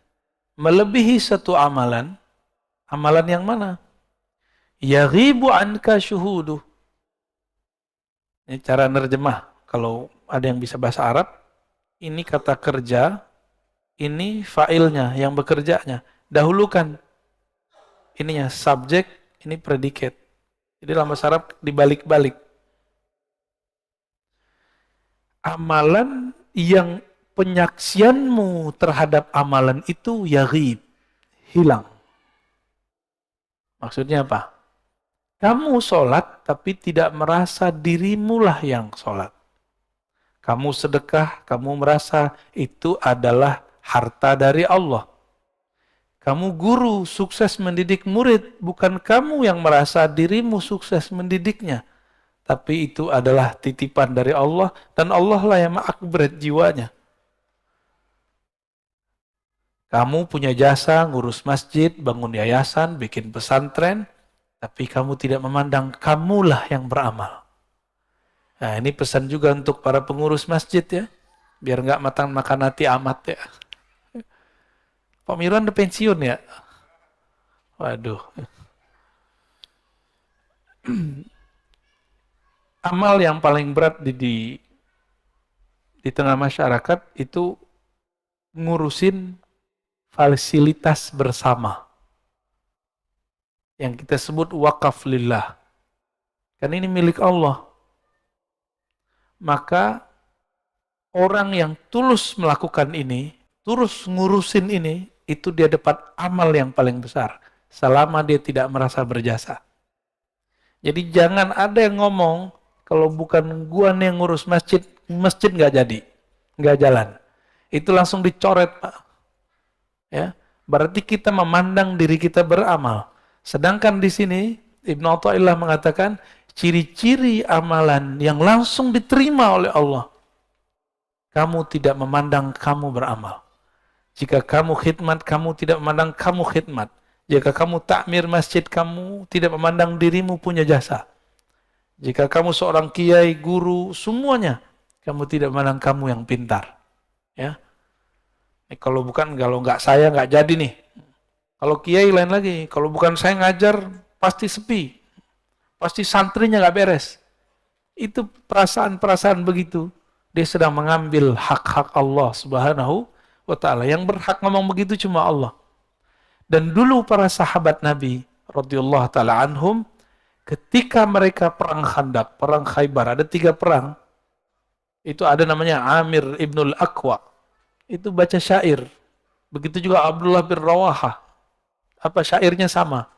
melebihi satu amalan. Amalan yang mana? Yaghibu anka syuhuduh. Ini cara nerjemah. Kalau ada yang bisa bahasa Arab, ini kata kerja, ini fa'ilnya, yang bekerjanya. Dahulukan ininya subjek, ini predikat. Jadi dalam bahasa Arab dibalik-balik. Amalan yang penyaksianmu terhadap amalan itu yaghib, hilang. Maksudnya apa? Kamu sholat tapi tidak merasa dirimulah yang sholat. Kamu sedekah, kamu merasa itu adalah harta dari Allah. Kamu guru, sukses mendidik murid, bukan kamu yang merasa dirimu sukses mendidiknya. Tapi itu adalah titipan dari Allah, dan Allah lah yang mengakhirat jiwanya. Kamu punya jasa, ngurus masjid, bangun yayasan, bikin pesantren, tapi kamu tidak memandang kamulah yang beramal. Nah ini pesan juga untuk para pengurus masjid ya, biar nggak makan hati amat ya. Pak Mirwan udah pensiun ya? Waduh. Amal yang paling berat di tengah masyarakat itu ngurusin fasilitas bersama. Yang kita sebut wakaf lillah. Kan ini milik Allah. Maka orang yang tulus melakukan ini, tulus ngurusin ini, itu dia dapat amal yang paling besar. Selama dia tidak merasa berjasa. Jadi jangan ada yang ngomong, kalau bukan gua nih yang ngurus masjid, masjid nggak jadi, nggak jalan. Itu langsung dicoret, Pak. Ya, berarti kita memandang diri kita beramal. Sedangkan di sini Ibnu Athaillah mengatakan ciri-ciri amalan yang langsung diterima oleh Allah. Kamu tidak memandang kamu beramal. Jika kamu khidmat, kamu tidak memandang kamu khidmat. Jika kamu takmir masjid, kamu tidak memandang dirimu punya jasa. Jika kamu seorang kiai, guru, semuanya, kamu tidak memandang kamu yang pintar. Ya, kalau nggak saya nggak jadi nih. Kalau kiai lain lagi, kalau bukan saya ngajar, pasti sepi. Pasti santrinya nggak beres. Itu perasaan-perasaan begitu. Dia sedang mengambil hak-hak Allah Subhanahu wa ta'ala. Yang berhak ngomong begitu cuma Allah. Dan dulu para sahabat Nabi radhiyallahu ta'ala anhum, ketika mereka perang Khandaq, perang Khaybar, ada 3 perang. Itu ada namanya Amir ibnul Aqwa. Itu baca syair. Begitu juga Abdullah bin Rawaha. Apa syairnya sama?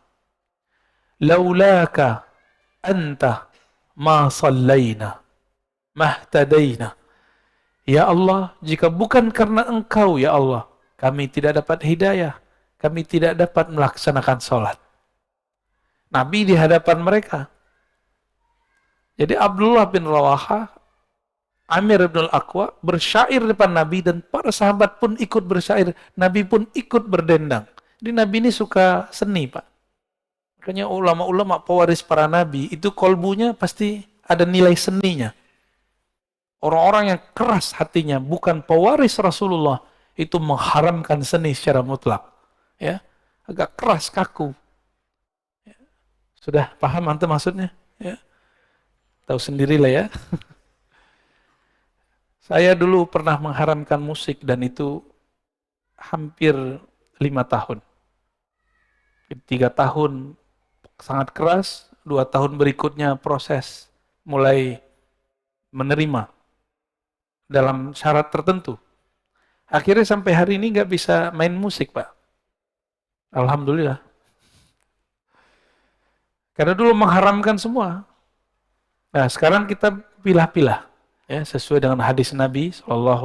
Laulaka anta ma sallayna mahtadaina. Ya Allah, jika bukan karena engkau ya Allah, kami tidak dapat hidayah. Kami tidak dapat melaksanakan sholat. Nabi di hadapan mereka. Jadi Abdullah bin Rawaha, Amir bin Al-Aqwa bersyair depan Nabi dan para sahabat pun ikut bersyair. Nabi pun ikut berdendang. Jadi Nabi ini suka seni, Pak. Makanya ulama-ulama pewaris para Nabi itu kolbunya pasti ada nilai seninya. Orang-orang yang keras hatinya, bukan pewaris Rasulullah, itu mengharamkan seni secara mutlak. Ya, agak keras, kaku. Sudah paham antum maksudnya? Ya. Tahu sendirilah ya. Saya dulu pernah mengharamkan musik dan itu hampir 5 tahun. 3 tahun sangat keras, 2 tahun berikutnya proses mulai menerima dalam syarat tertentu. Akhirnya sampai hari ini nggak bisa main musik, Pak. Alhamdulillah. Karena dulu mengharamkan semua. Nah, sekarang kita pilah-pilah. Ya, sesuai dengan hadis Nabi SAW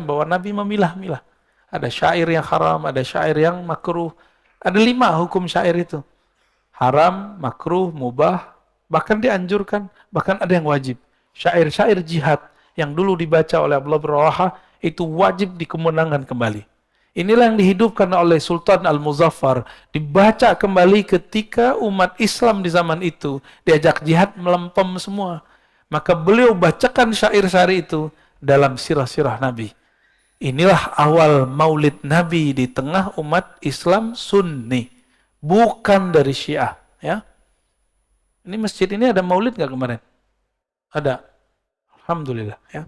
bahwa Nabi memilah-milah. Ada syair yang haram, ada syair yang makruh. Ada 5 hukum syair itu. Haram, makruh, mubah, bahkan dianjurkan, bahkan ada yang wajib. Syair-syair jihad yang dulu dibaca oleh Abdullah bin Rawaha itu wajib dikemenangan kembali. Inilah yang dihidupkan oleh Sultan Al-Muzaffar, dibaca kembali ketika umat Islam di zaman itu diajak jihad melempem semua. Maka beliau bacakan syair-syair itu dalam sirah-sirah Nabi. Inilah awal maulid Nabi di tengah umat Islam Sunni, bukan dari Syiah. Ya, ini masjid ini ada maulid nggak kemarin? Ada. Alhamdulillah. Ya.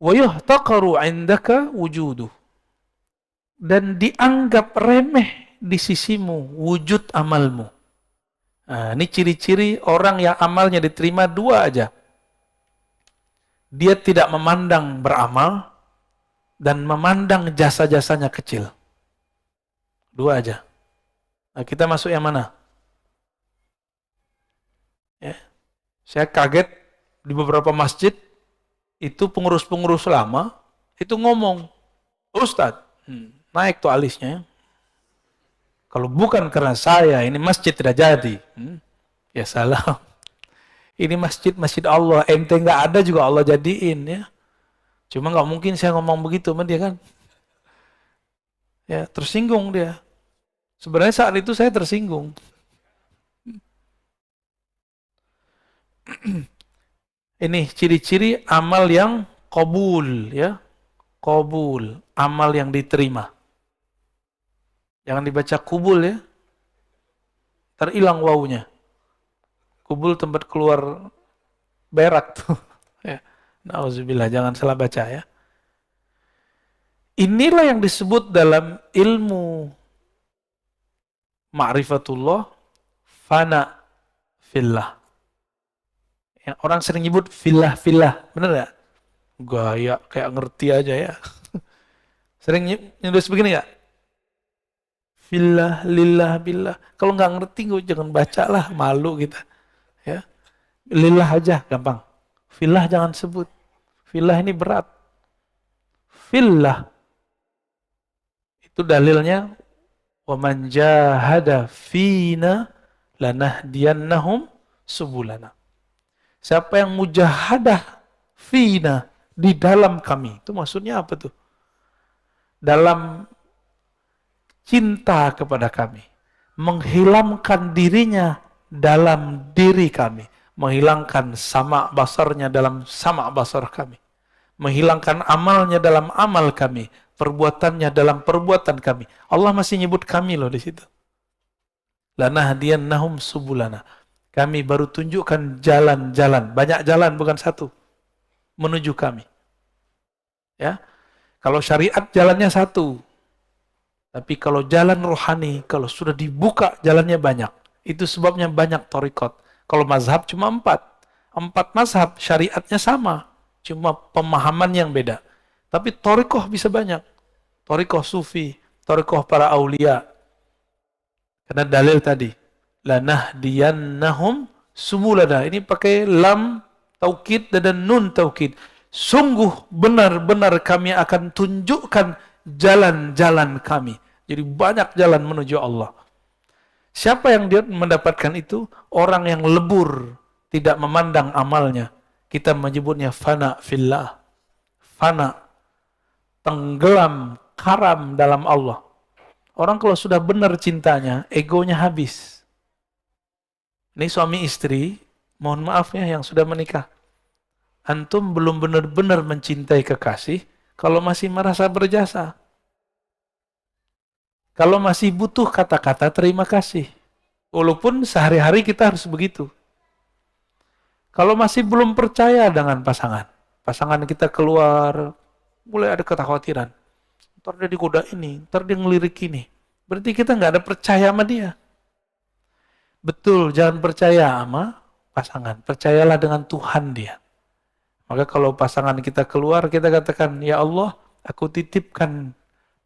Wa yuhtaqaru 'indaka wujuduh. Dan dianggap remeh di sisimu wujud amalmu. Nah, ini ciri-ciri orang yang amalnya diterima 2 aja. Dia tidak memandang beramal dan memandang jasa-jasanya kecil. 2 aja. Nah, kita masuk yang mana? Ya. Saya kaget di beberapa masjid itu pengurus-pengurus lama itu ngomong, Ustadz, naik tuh alisnya. Kalau bukan karena saya, ini masjid tidak jadi. Ya salah. Ini masjid Allah. Ente nggak ada juga Allah jadiin ya. Cuma nggak mungkin saya ngomong begitu sama dia kan. Ya tersinggung dia. Sebenarnya saat itu saya tersinggung. Ini ciri-ciri amal yang qabul ya. Qabul, amal yang diterima. Jangan dibaca kubul ya, terhilang wawunya. Kubul tempat keluar berak tuh. Ya. Nauzubillah, jangan salah baca ya. Inilah yang disebut dalam ilmu ma'rifatullah fana fillah. Yang orang sering nyebut fillah, bener gak? Gaya kayak ngerti aja ya. Sering nyebut begini gak? Fillah, lillah, billah. Kalau nggak ngerti gue jangan baca lah, malu kita. Ya, lillah aja gampang. Fillah jangan sebut. Fillah ini berat. Fillah itu dalilnya wa man jahada fina lanahdiyannahum subulana. Siapa yang mujahadah fina di dalam kami. Itu maksudnya apa tuh? Dalam cinta kepada kami. Menghilangkan dirinya dalam diri kami. Menghilangkan sama basarnya dalam sama basar kami. Menghilangkan amalnya dalam amal kami. Perbuatannya dalam perbuatan kami. Allah masih nyebut kami loh di situ. Lanahdiyannahum subulana. Kami baru tunjukkan jalan-jalan. Banyak jalan, bukan satu. Menuju kami. Ya, kalau syariat jalannya satu. Tapi kalau jalan rohani, kalau sudah dibuka jalannya banyak. Itu sebabnya banyak thariqat. Kalau mazhab cuma 4. 4 mazhab, syariatnya sama. Cuma pemahaman yang beda. Tapi thariqah bisa banyak. Thariqah sufi, thariqah para aulia. Karena dalil tadi. Lanahdiyannahum subulana. Ini pakai lam taukid dan nun taukid. Sungguh benar-benar kami akan tunjukkan jalan-jalan kami. Jadi banyak jalan menuju Allah. Siapa yang dia mendapatkan itu? Orang yang lebur, tidak memandang amalnya. Kita menyebutnya fana fillah. Fana, tenggelam, karam dalam Allah. Orang kalau sudah benar cintanya, egonya habis. Ini suami istri, mohon maaf ya yang sudah menikah. Antum belum benar-benar mencintai kekasih kalau masih merasa berjasa. Kalau masih butuh kata-kata terima kasih. Walaupun sehari-hari kita harus begitu. Kalau masih belum percaya dengan pasangan, pasangan kita keluar, mulai ada kekhawatiran. Ntar dia digoda ini, ntar dia ngelirik ini. Berarti kita nggak ada percaya sama dia. Betul, jangan percaya sama pasangan. Percayalah dengan Tuhan dia. Maka kalau pasangan kita keluar, kita katakan, ya Allah, aku titipkan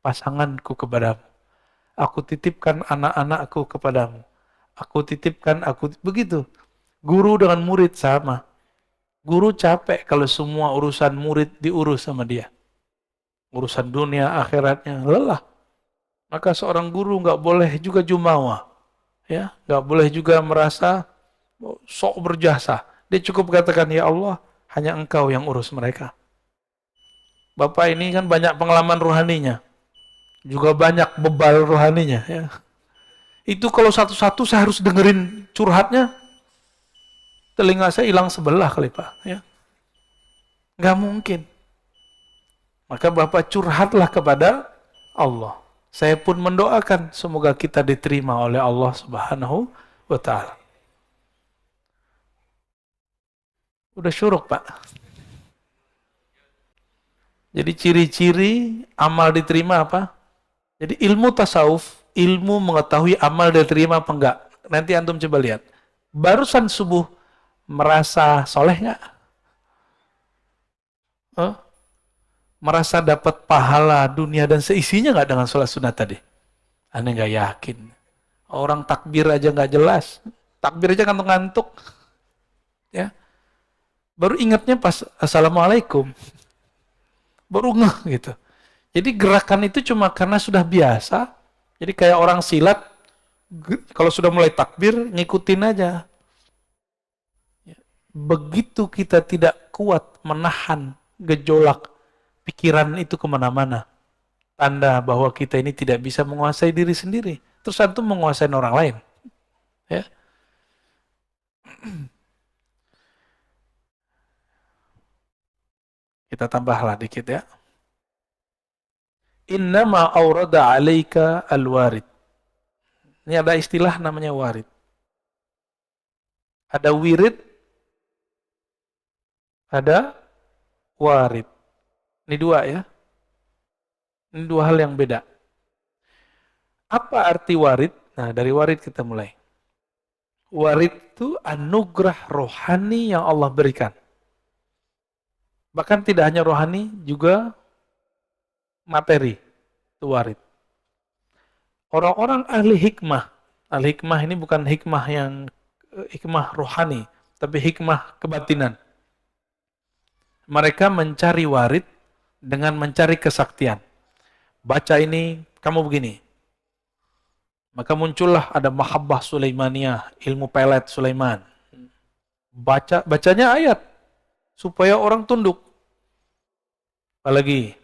pasanganku kepadamu. Aku titipkan anak-anakku kepadamu. Begitu. Guru dengan murid sama. Guru capek kalau semua urusan murid diurus sama dia. Urusan dunia, akhiratnya, lelah. Maka seorang guru nggak boleh juga jumawa. Ya, nggak boleh juga merasa sok berjasa. Dia cukup katakan, ya Allah, hanya engkau yang urus mereka. Bapak ini kan banyak pengalaman rohaninya. Juga banyak bebal rohaninya. Ya. Itu kalau satu-satu saya harus dengerin curhatnya, telinga saya hilang sebelah kali Pak. Ya. Nggak mungkin. Maka Bapak curhatlah kepada Allah. Saya pun mendoakan semoga kita diterima oleh Allah Subhanahu wa Ta'ala. Udah syuruk Pak. Jadi ciri-ciri amal diterima apa? Jadi ilmu tasawuf, ilmu mengetahui amal diterima apa enggak. Nanti antum coba lihat. Barusan subuh merasa soleh nggak? Merasa dapat pahala dunia dan seisinya nggak dengan sholat sunat tadi? Aneh nggak yakin. Orang takbir aja nggak jelas. Takbir aja ngantuk-ngantuk. Ya. Baru ingatnya pas assalamualaikum. Baru ngeh gitu. Jadi gerakan itu cuma karena sudah biasa. Jadi kayak orang silat, kalau sudah mulai takbir, ngikutin aja. Begitu kita tidak kuat menahan gejolak pikiran itu kemana-mana. Tanda bahwa kita ini tidak bisa menguasai diri sendiri. Terus antum menguasai orang lain. Ya. Kita tambahlah dikit ya. Innama aurada alaika al-warid. Ini ada istilah namanya warid. Ada wirid, ada warid. Ini dua ya. Ini dua hal yang beda. Apa arti warid? Nah, dari warid kita mulai. Warid itu anugerah rohani yang Allah berikan. Bahkan tidak hanya rohani, juga materi. Itu warid. Orang-orang ahli hikmah ini bukan hikmah yang hikmah rohani, tapi hikmah kebatinan. Mereka mencari warid dengan mencari kesaktian. Baca ini, kamu begini. Maka muncullah ada mahabbah Sulaimaniyah, ilmu pelet Sulaiman. Bacanya ayat supaya orang tunduk. Apalagi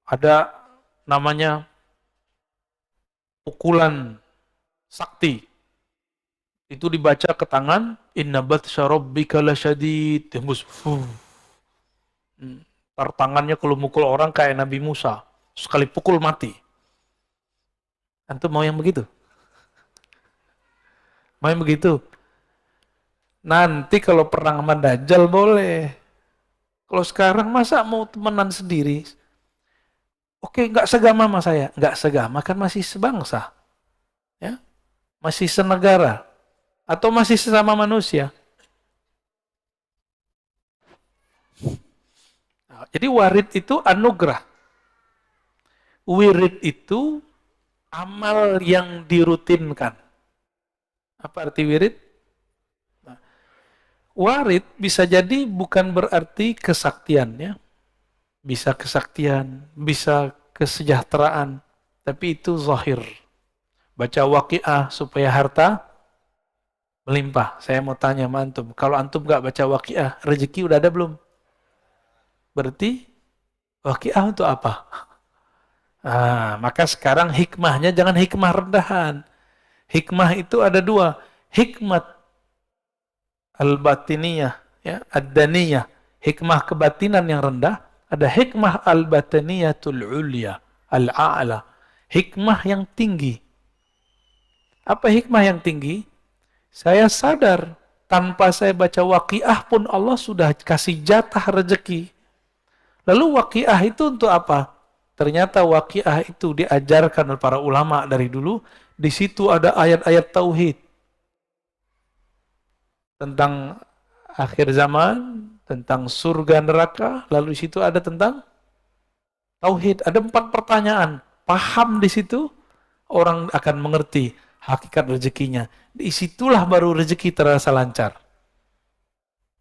ada namanya pukulan sakti. Itu dibaca ke tangan, inna batsya rabbika lasyadid. Tembus. Tar tangannya kalau mukul orang kayak Nabi Musa. Sekali pukul mati. Antum mau yang begitu? Mau yang begitu? Nanti kalau perang sama Dajjal boleh. Kalau sekarang masa mau temenan sendiri? Oke, nggak segama sama saya. Nggak segama kan masih sebangsa. Ya? Masih senegara. Atau masih sesama manusia. Jadi warid itu anugerah. Wirid itu amal yang dirutinkan. Apa arti wirid? Nah, warid bisa jadi bukan berarti kesaktian ya. Bisa kesaktian, bisa kesejahteraan, tapi itu zahir. Baca waqiah supaya harta melimpah. Saya mau tanya sama antum, kalau antum gak baca waqiah, rezeki udah ada belum? Berarti waqiah untuk apa? Maka sekarang hikmahnya jangan hikmah rendahan. Hikmah itu ada dua. Hikmat al-batiniyah, ya, ad-daniyah. Hikmah kebatinan yang rendah. Ada hikmah al-batiniyatul ulya, al-a'la. Hikmah yang tinggi. Apa hikmah yang tinggi? Saya sadar, tanpa saya baca waqiah pun Allah sudah kasih jatah rezeki. Lalu waqiah itu untuk apa? Ternyata waqiah itu diajarkan oleh para ulama dari dulu. Di situ ada ayat-ayat tauhid tentang akhir zaman, tentang surga neraka. Lalu di situ ada tentang tauhid. Ada 4 pertanyaan. Paham di situ, orang akan mengerti hakikat rezekinya. Di situlah baru rezeki terasa lancar.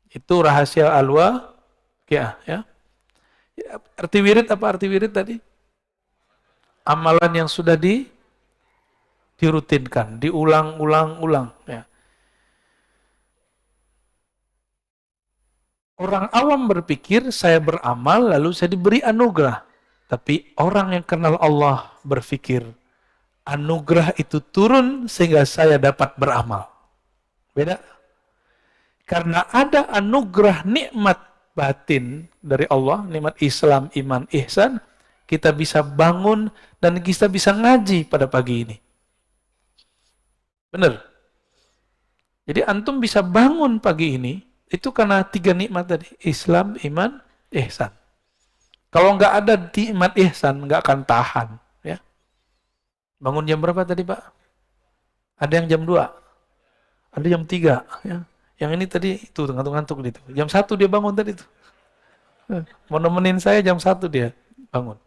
Itu rahasia al-waqiah ya. Arti wirid apa arti wirid tadi? Amalan yang sudah dirutinkan, diulang-ulang-ulang. Ya. Orang awam berpikir saya beramal lalu saya diberi anugerah. Tapi orang yang kenal Allah berpikir anugerah itu turun sehingga saya dapat beramal. Beda. Karena ada anugerah nikmat batin dari Allah, nikmat Islam, iman, ihsan, kita bisa bangun dan kita bisa ngaji pada pagi ini. Benar. Jadi antum bisa bangun pagi ini, itu karena 3 nikmat tadi. Islam, iman, ihsan. Kalau nggak ada nikmat ihsan, nggak akan tahan. Ya. Bangun jam berapa tadi Pak? Ada yang jam 2. Ada jam 3. Ya. Yang ini tadi, itu ngantuk-ngantuk gitu. Jam 1 dia bangun tadi tuh. Mau nemenin saya jam 1 dia bangun.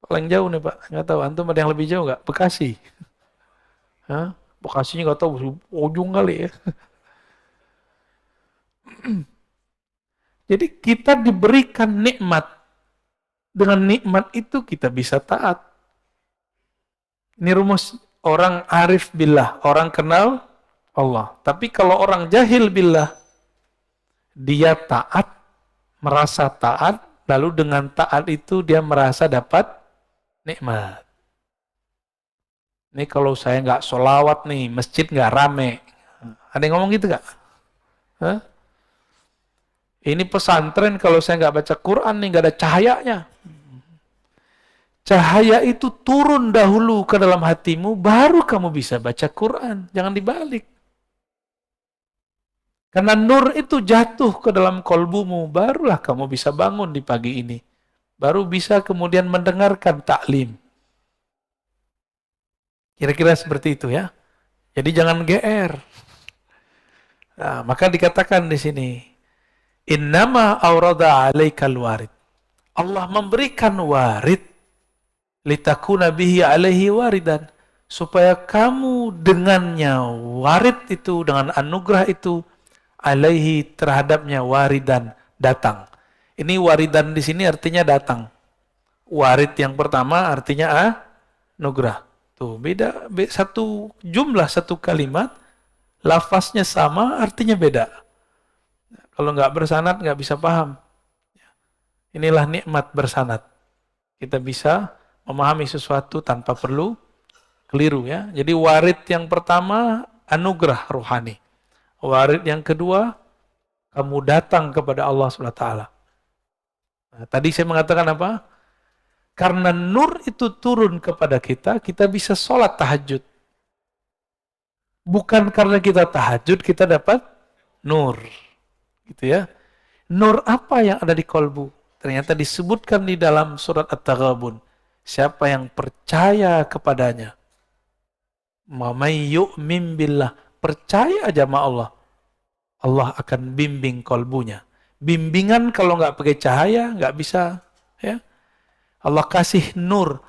Paling jauh nih Pak, nggak tahu. Antum ada yang lebih jauh nggak? Bekasi. Hah? Bekasinya nggak tahu, ujung kali ya. Jadi kita diberikan nikmat. Dengan nikmat itu kita bisa taat. Ini rumus orang arif billah, orang kenal Allah. Tapi kalau orang jahil billah, dia taat, merasa taat, lalu dengan taat itu dia merasa dapat nikmat. Ini kalau saya nggak sholawat nih, masjid nggak rame. Ada yang ngomong gitu nggak? Hah? Ini pesantren kalau saya nggak baca Quran nih, nggak ada cahayanya. Cahaya itu turun dahulu ke dalam hatimu, baru kamu bisa baca Quran. Jangan dibalik. Karena nur itu jatuh ke dalam kolbumu, barulah kamu bisa bangun di pagi ini. Baru bisa kemudian mendengarkan taklim. Kira-kira seperti itu ya. Jadi jangan GR. Nah, maka dikatakan di sini, innama aurada alaikal warid. Allah memberikan warid litakuna bihi alaihi waridan, supaya kamu dengannya warid itu, dengan anugerah itu, alaihi terhadapnya waridan, datang. Ini waridan di sini artinya datang. Warid yang pertama artinya anugerah. Tuh beda, satu jumlah, satu kalimat, lafaznya sama, artinya beda. Kalau nggak bersanad nggak bisa paham. Inilah nikmat bersanad. Kita bisa memahami sesuatu tanpa perlu keliru ya. Jadi warid yang pertama anugerah rohani. Warid yang kedua kamu datang kepada Allah SWT. Nah, tadi saya mengatakan apa? Karena nur itu turun kepada kita, kita bisa sholat tahajud. Bukan karena kita tahajud kita dapat nur, gitu ya. Nur apa yang ada di kolbu? Ternyata disebutkan di dalam surat At-Taghabun. Siapa yang percaya kepadanya, may yu'min billah, percaya aja sama Allah, Allah akan bimbing kolbunya. Bimbingan kalau nggak pakai cahaya nggak bisa, ya. Allah kasih nur.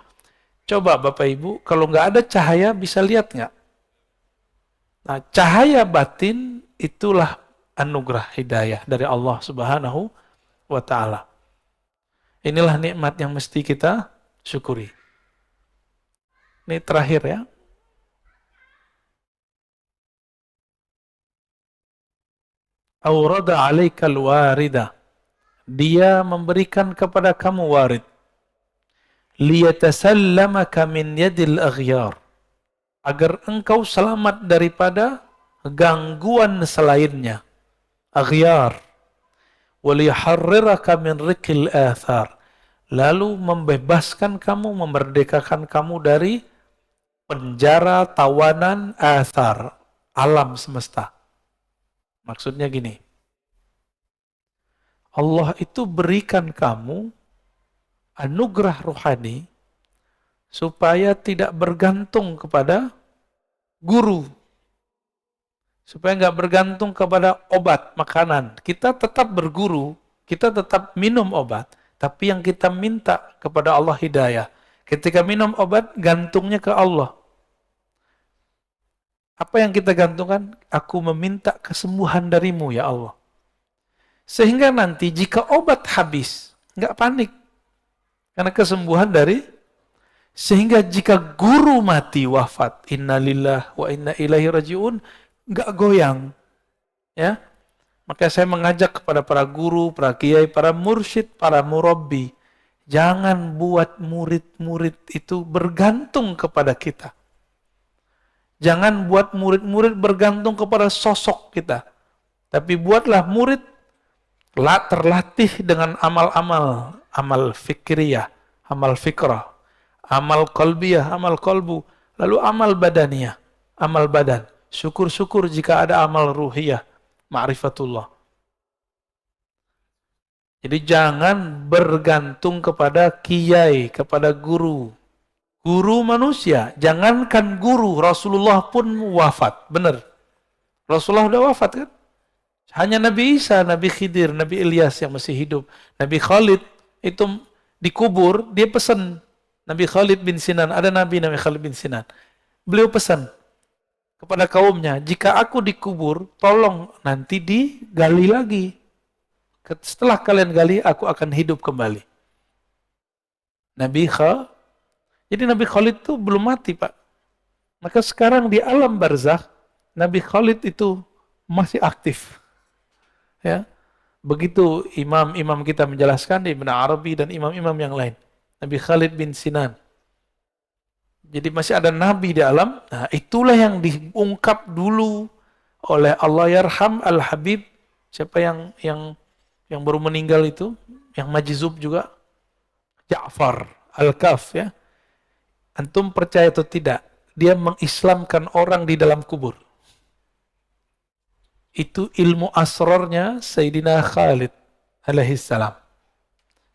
Coba Bapak Ibu, kalau nggak ada cahaya bisa lihat nggak? Nah, cahaya batin itulah anugerah hidayah dari Allah Subhanahu wa Ta'ala. Inilah nikmat yang mesti kita syukuri. Ini terakhir ya. Aurada alaikal warida. Dia memberikan kepada kamu warid. Liyatasallamaka min yadil aghyar. Agar engkau selamat daripada gangguan selainnya. Aghyar. Waliharriraka min rikil athar. Lalu membebaskan kamu, memerdekakan kamu dari penjara, tawanan, athar, alam semesta. Maksudnya gini, Allah itu berikan kamu anugerah rohani supaya tidak bergantung kepada guru, supaya nggak bergantung kepada obat, makanan. Kita tetap berguru, kita tetap minum obat, tapi yang kita minta kepada Allah hidayah. Ketika minum obat, gantungnya ke Allah. Apa yang kita gantungkan? Aku meminta kesembuhan darimu ya Allah. Sehingga nanti jika obat habis, nggak panik. Karena kesembuhan dari, sehingga jika guru mati wafat, innalillah wa inna ilaihi rajiun, nggak goyang. Ya, maka saya mengajak kepada para guru, para kiai, para mursyid, para murabbi, jangan buat murid-murid itu bergantung kepada kita. Jangan buat murid-murid bergantung kepada sosok kita. Tapi buatlah murid terlatih dengan amal-amal, amal fikriyah, amal fikrah, amal qalbiyah, amal qalbu, lalu amal badaniyah, amal badan. Syukur-syukur jika ada amal ruhiyah, ma'rifatullah. Jadi jangan bergantung kepada kiai, kepada guru. Guru manusia, jangankan guru, Rasulullah pun wafat, benar. Rasulullah udah wafat kan? Hanya Nabi Isa, Nabi Khidir, Nabi Ilyas yang masih hidup. Nabi Khalid itu dikubur, dia pesan. Nabi Khalid bin Sinan, ada Nabi Khalid bin Sinan. Beliau pesan kepada kaumnya, jika aku dikubur, tolong nanti digali lagi. Setelah kalian gali, aku akan hidup kembali. Jadi Nabi Khalid itu belum mati, Pak. Maka sekarang di alam barzakh, Nabi Khalid itu masih aktif. Ya. Begitu imam-imam kita menjelaskan, Ibn Arabi dan imam-imam yang lain. Nabi Khalid bin Sinan. Jadi masih ada Nabi di alam. Nah, itulah yang diungkap dulu oleh Allah Yarham Al-Habib. Siapa yang baru meninggal itu? Yang majzub juga? Ja'far Al-Kahf ya. Antum percaya atau tidak, dia mengislamkan orang di dalam kubur. Itu ilmu asrarnya Sayyidina Khalid alaihissalam.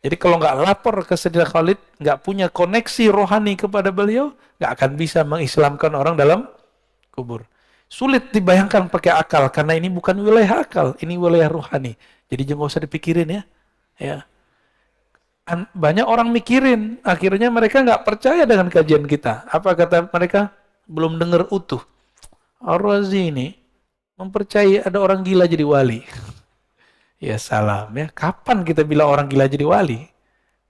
Jadi kalau nggak lapor ke Sayyidina Khalid, nggak punya koneksi rohani kepada beliau, nggak akan bisa mengislamkan orang dalam kubur. Sulit dibayangkan pakai akal, karena ini bukan wilayah akal, ini wilayah rohani. Jadi jangan usah dipikirin ya. Ya. Banyak orang mikirin, akhirnya mereka nggak percaya dengan kajian kita. Apa kata mereka? Belum dengar utuh. Ar-Razi ini mempercayai ada orang gila jadi wali. Ya salam ya. Kapan kita bilang orang gila jadi wali?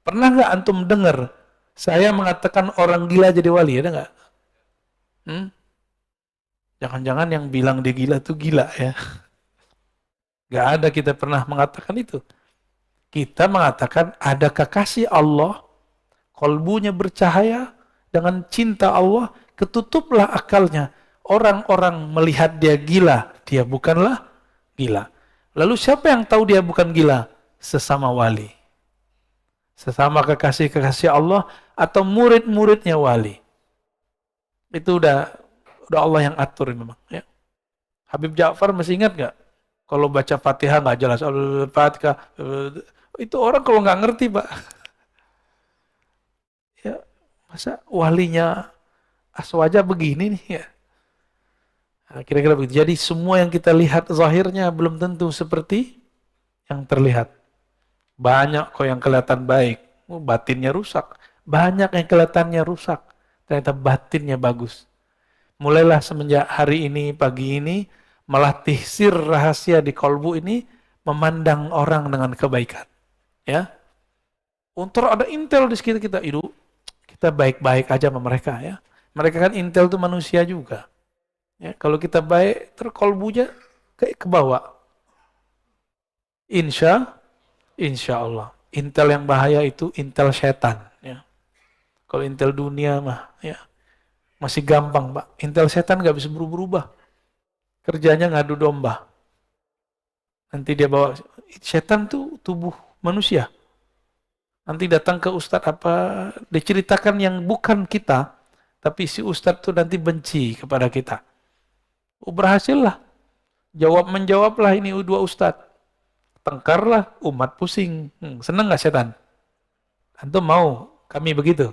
Pernah nggak antum dengar saya mengatakan orang gila jadi wali? Ada nggak? Jangan-jangan yang bilang dia gila tuh gila ya. Nggak ada kita pernah mengatakan itu. Kita mengatakan ada kekasih Allah, kolbunya bercahaya dengan cinta Allah, ketutuplah akalnya. Orang-orang melihat dia gila, dia bukanlah gila. Lalu siapa yang tahu dia bukan gila? Sesama wali. Sesama kekasih-kekasih Allah atau murid-muridnya wali. Itu udah Allah yang atur memang. Ya. Habib Ja'far masih ingat nggak? Kalau baca Fatihah nggak jelas. Al-Fatihah. Itu orang kalau nggak ngerti, Pak. Ya, masa walinya Aswaja begini nih ya. Nah, kira-kira begitu. Jadi semua yang kita lihat zahirnya belum tentu seperti yang terlihat. Banyak kok yang kelihatan baik, batinnya rusak. Banyak yang kelihatannya rusak, ternyata batinnya bagus. Mulailah semenjak hari ini, pagi ini, melatih sir rahasia di kolbu ini, memandang orang dengan kebaikan. Ya, untuk ada intel di sekitar kita, itu kita baik-baik aja sama mereka ya. Mereka kan intel itu manusia juga. Ya, kalau kita baik, terus kolbunya kayak ke bawah. Insya Allah. Intel yang bahaya itu intel setan. Ya. Kalau intel dunia mah, ya masih gampang, Pak. Intel setan nggak bisa berubah-ubah. Kerjanya ngadu domba. Nanti dia bawa, setan tuh tubuh manusia. Nanti datang ke ustadz apa, diceritakan yang bukan kita, tapi si ustadz tuh nanti benci kepada kita. Berhasil lah. Menjawablah ini dua ustadz. Tengkarlah, umat pusing. Seneng gak setan? Antum mau kami begitu?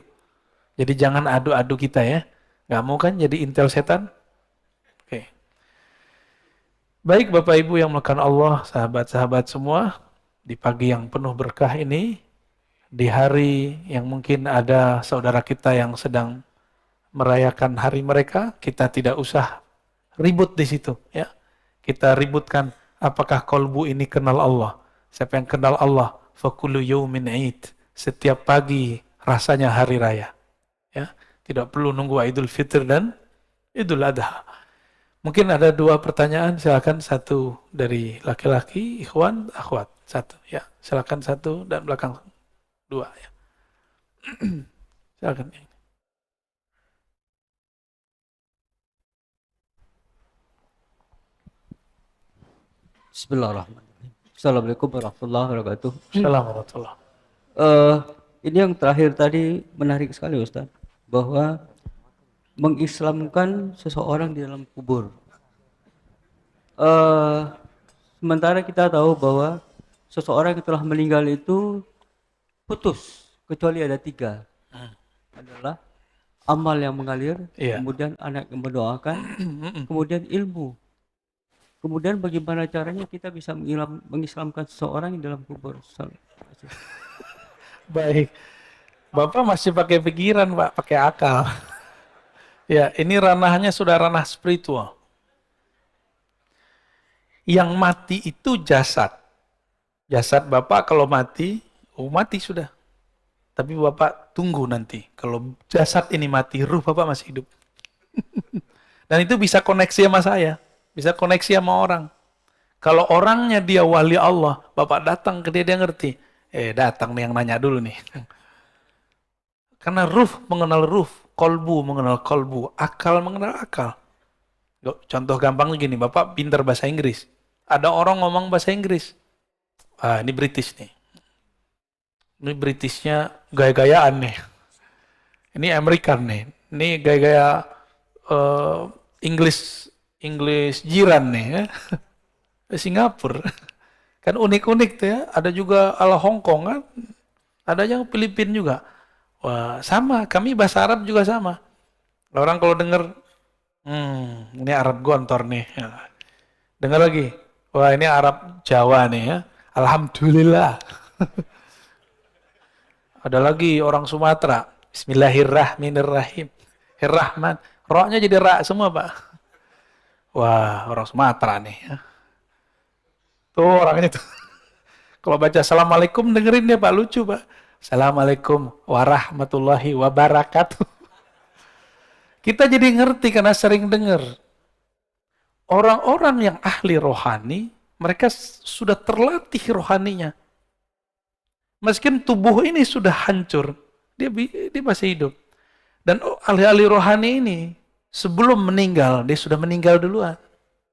Jadi jangan adu-adu kita ya. Gak mau kan jadi intel setan? Oke. Baik Bapak Ibu yang melakukan Allah, sahabat-sahabat semua, di pagi yang penuh berkah ini, di hari yang mungkin ada saudara kita yang sedang merayakan hari mereka, kita tidak usah ribut di situ ya. Kita ributkan apakah kolbu ini kenal Allah. Siapa yang kenal Allah, fakulu yaumin id. Setiap pagi rasanya hari raya. Ya, tidak perlu nunggu Idul Fitr dan Idul Adha. Mungkin ada dua pertanyaan, silakan satu dari laki-laki, ikhwan, akhwat. Satu ya, silakan satu dan belakang dua ya. Silakan. Bismillahirrahmanirrahim. Assalamualaikum warahmatullahi wabarakatuh. Assalamualaikum. Ini yang terakhir tadi menarik sekali Ustaz, bahwa mengislamkan seseorang di dalam kubur. Sementara kita tahu bahwa seseorang yang telah meninggal itu putus, kecuali ada tiga. Adalah amal yang mengalir, kemudian anak yang mendoakan, kemudian ilmu. Kemudian bagaimana caranya kita bisa mengislamkan seseorang di dalam kubur? Baik. Bapak masih pakai pikiran, Pak, pakai akal. Ya, ini ranahnya sudah ranah spiritual. Yang mati itu jasad. Jasad Bapak kalau mati, mati sudah. Tapi Bapak tunggu nanti. Kalau jasad ini mati, ruh Bapak masih hidup. Dan itu bisa koneksi sama saya. Bisa koneksi sama orang. Kalau orangnya dia wali Allah, Bapak datang ke dia, dia ngerti. Datang nih yang nanya dulu nih. Karena ruh mengenal ruh, kolbu mengenal kolbu, akal mengenal akal. Contoh gampang gini, Bapak pintar bahasa Inggris. Ada orang ngomong bahasa Inggris. Ini British nih. Ini Britishnya gaya-gayaan nih. Ini American nih. Ini gaya-gaya English jiran nih ya. Singapura. Kan unik-unik tuh ya. Ada juga ala Hong Kong kan. Ada yang Filipina juga. Wah, sama. Kami bahasa Arab juga sama. Orang kalau dengar, ini Arab Gontor nih. Ya. Dengar lagi. Wah, ini Arab Jawa nih ya. Alhamdulillah. Ada lagi orang Sumatera. Bismillahirrahmanirrahim. Rahman. Rohnya jadi ra semua, Pak. Wah, orang Sumatera nih ya. Tuh orangnya tuh. Kalau baca Assalamualaikum dengerin dia Pak, lucu Pak. Assalamualaikum warahmatullahi wabarakatuh. Kita jadi ngerti karena sering dengar. Orang-orang yang ahli rohani, mereka sudah terlatih rohaninya. Meskipun tubuh ini sudah hancur, dia masih hidup. Dan ahli-ahli rohani ini, sebelum meninggal, dia sudah meninggal duluan.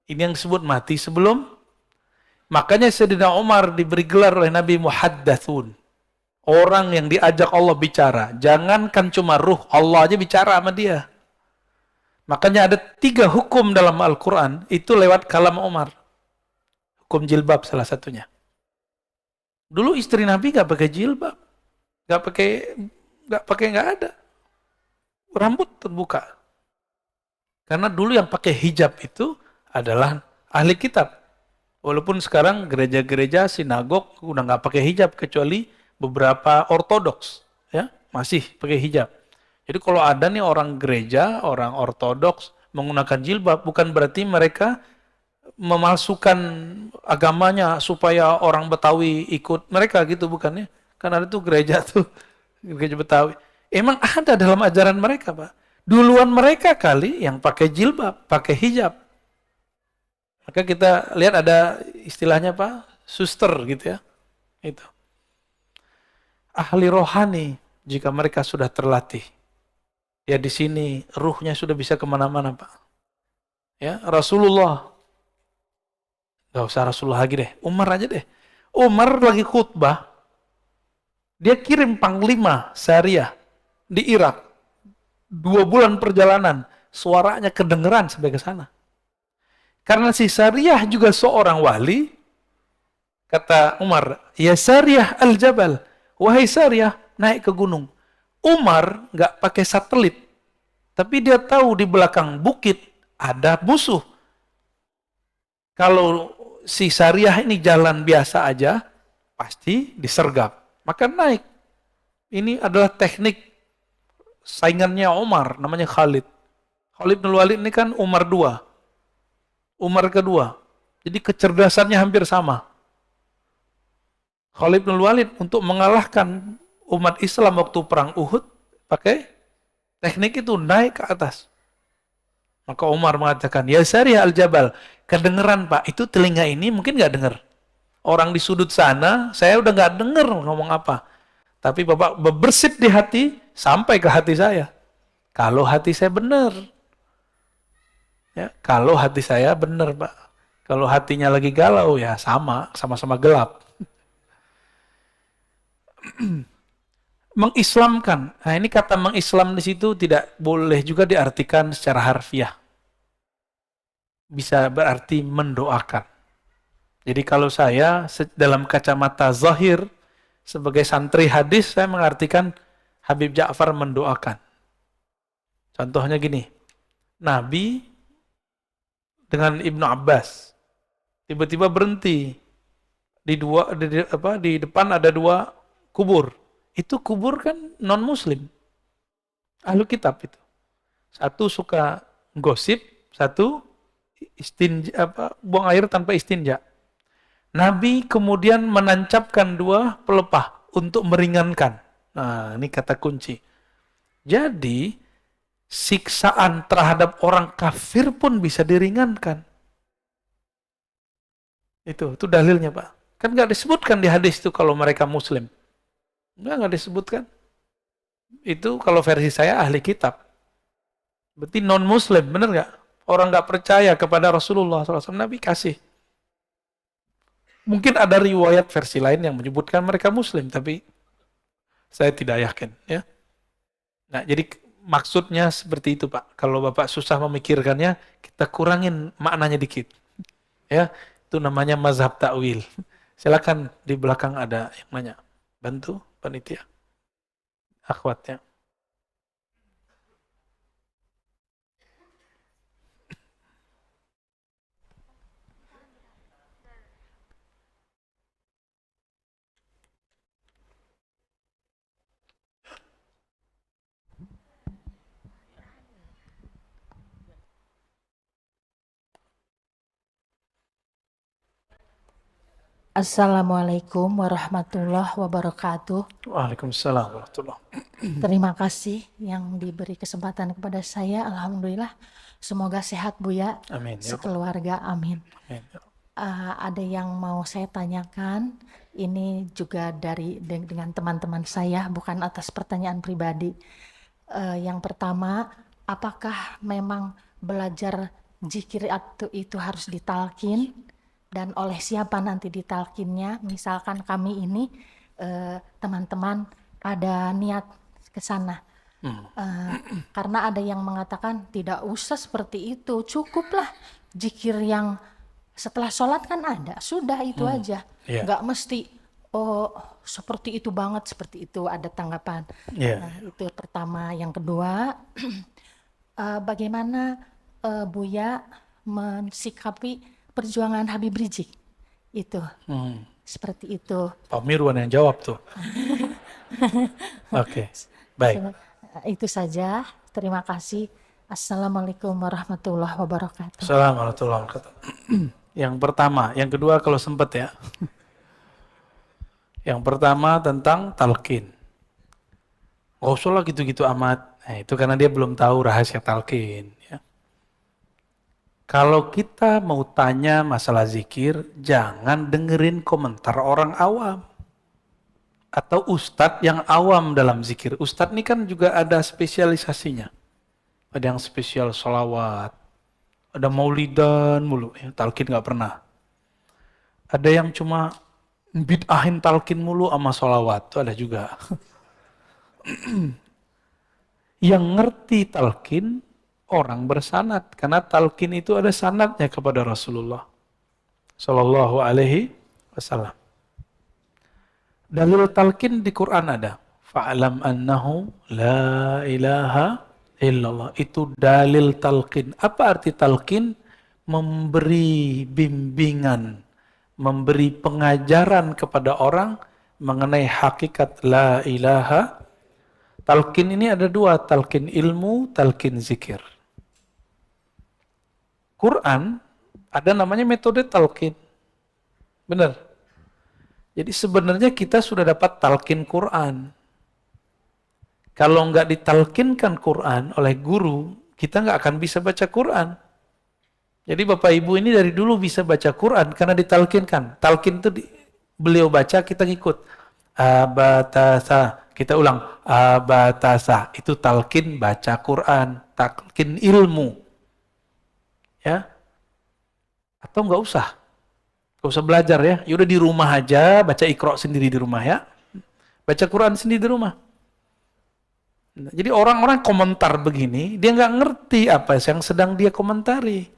Ini yang disebut mati sebelum. Makanya Sayyidina Umar diberi gelar oleh Nabi Muhaddatsun. Orang yang diajak Allah bicara. Jangankan cuma ruh, Allah aja bicara sama dia. Makanya ada 3 hukum dalam Al-Quran, itu lewat kalam Umar. Hukum jilbab salah satunya. Dulu istri Nabi gak pakai jilbab. Gak ada. Rambut terbuka. Karena dulu yang pakai hijab itu adalah ahli kitab. Walaupun sekarang gereja-gereja, sinagog udah nggak pakai hijab kecuali beberapa ortodoks, ya masih pakai hijab. Jadi kalau ada nih orang gereja, orang ortodoks menggunakan jilbab, bukan berarti mereka memalsukan agamanya supaya orang Betawi ikut mereka gitu, bukan ya? Kan ada tuh gereja Betawi. Emang ada dalam ajaran mereka, Pak. Duluan mereka kali yang pakai jilbab, pakai hijab. Maka kita lihat ada istilahnya Pak, suster gitu ya. Itu. Ahli rohani, jika mereka sudah terlatih, ya di sini ruhnya sudah bisa kemana-mana Pak. Ya Rasulullah, gak usah Rasulullah lagi deh, Umar aja deh. Umar lagi khutbah, dia kirim panglima syariah di Irak, 2 bulan perjalanan, suaranya kedengeran sampai ke sana. Karena si Sariyah juga seorang wali, kata Umar, ya Sariyah al-Jabal, wahai Sariyah, naik ke gunung. Umar nggak pakai satelit, tapi dia tahu di belakang bukit ada musuh. Kalau si Sariyah ini jalan biasa aja, pasti disergap. Maka naik. Ini adalah teknik saingannya Umar, namanya Khalid. Khalid bin Walid ini kan Umar 2. Umar kedua. Jadi kecerdasannya hampir sama. Khalid bin Walid untuk mengalahkan umat Islam waktu perang Uhud pakai teknik itu, naik ke atas. Maka Umar mengatakan, ya Sariyah al-Jabal, kedengeran Pak, itu telinga ini mungkin nggak dengar. Orang di sudut sana, saya udah nggak dengar ngomong apa. Tapi Bapak bersih di hati, sampai ke hati saya. Kalau hati saya benar. Ya, kalau hati saya benar, Pak. Kalau hatinya lagi galau, ya sama-sama gelap. Mengislamkan. Nah, ini kata mengislam di situ tidak boleh juga diartikan secara harfiah. Bisa berarti mendoakan. Jadi kalau saya dalam kacamata zahir sebagai santri hadis, saya mengartikan Habib Ja'far mendoakan. Contohnya gini, Nabi dengan Ibnu Abbas tiba-tiba berhenti di depan ada 2 kubur. Itu kubur kan non muslim, ahlu kitab itu. Satu suka gosip, satu buang air tanpa istinja. Nabi kemudian menancapkan 2 pelepah untuk meringankan. Nah, ini kata kunci. Jadi siksaan terhadap orang kafir pun bisa diringankan. Itu dalilnya Pak. Kan nggak disebutkan di hadis itu kalau mereka muslim. Nggak disebutkan. Itu kalau versi saya ahli kitab. Berarti non muslim, benar nggak? Orang nggak percaya kepada Rasulullah SAW, Nabi kasih. Mungkin ada riwayat versi lain yang menyebutkan mereka muslim, tapi saya tidak yakin. Ya. Nah, jadi maksudnya seperti itu, Pak. Kalau Bapak susah memikirkannya, kita kurangin maknanya dikit. Ya, itu namanya mazhab ta'wil. Silakan di belakang ada yang nanya. Bantu panitia, akhwatnya. Assalamualaikum warahmatullahi wabarakatuh. Waalaikumsalam warahmatullahi. Terima kasih yang diberi kesempatan kepada saya. Alhamdulillah. Semoga sehat Buya, Amin. Ya Allah. sekeluarga. Amin. Amin. Ya Allah. Ada yang mau saya tanyakan. Ini juga dengan teman-teman saya, bukan atas pertanyaan pribadi. Yang pertama, apakah memang belajar zikir itu harus ditalkin? Dan oleh siapa nanti ditalkinnya? Misalkan kami ini teman-teman ada niat ke sana. Karena ada yang mengatakan tidak usah seperti itu, cukuplah zikir yang setelah sholat kan ada, sudah itu aja. Yeah. Nggak mesti seperti itu banget, seperti itu, ada tanggapan. Yeah. Nah, itu pertama. Yang kedua, bagaimana Buya mensikapi perjuangan Habib Rizik itu, seperti itu. Pak Mirwan yang jawab tuh. Oke, baik. Itu saja. Terima kasih. Assalamualaikum warahmatullahi wabarakatuh. Assalamualaikum warahmatullahi wabarakatuh. Yang pertama, yang kedua kalau sempat ya. Yang pertama tentang talqin. Nggak usah lah gitu-gitu amat. Nah, itu karena dia belum tahu rahasia talqin. Ya. Kalau kita mau tanya masalah zikir, jangan dengerin komentar orang awam. Atau ustadz yang awam dalam zikir. Ustadz ini kan juga ada spesialisasinya. Ada yang spesial sholawat. Ada maulidan mulu. Ya, talqin nggak pernah. Ada yang cuma bid'ahin talqin mulu sama sholawat. Itu ada juga. Yang ngerti talqin, orang bersanad, karena talqin itu ada sanadnya kepada Rasulullah Sallallahu Alaihi Wasallam. Dalil talqin di Quran ada. Fa'alam annahu la ilaha illallah. Itu dalil talqin. Apa arti talqin? Memberi bimbingan, memberi pengajaran kepada orang mengenai hakikat la ilaha. Talqin ini ada dua, talqin ilmu, talqin zikir. Quran ada namanya metode talqin. Benar. Jadi sebenarnya kita sudah dapat talqin Quran. Kalau nggak ditalkinkan Quran oleh guru, kita nggak akan bisa baca Quran. Jadi Bapak Ibu ini dari dulu bisa baca Quran karena ditalkinkan. Talqin itu beliau baca, kita ngikut. Abatasa, kita ulang. Abatasa, itu talqin baca Quran, talqin ilmu. Ya, atau nggak usah belajar ya. Yaudah di rumah aja baca Iqra sendiri di rumah ya, baca Quran sendiri di rumah. Jadi orang-orang komentar begini, dia nggak ngerti apa yang sedang dia komentari.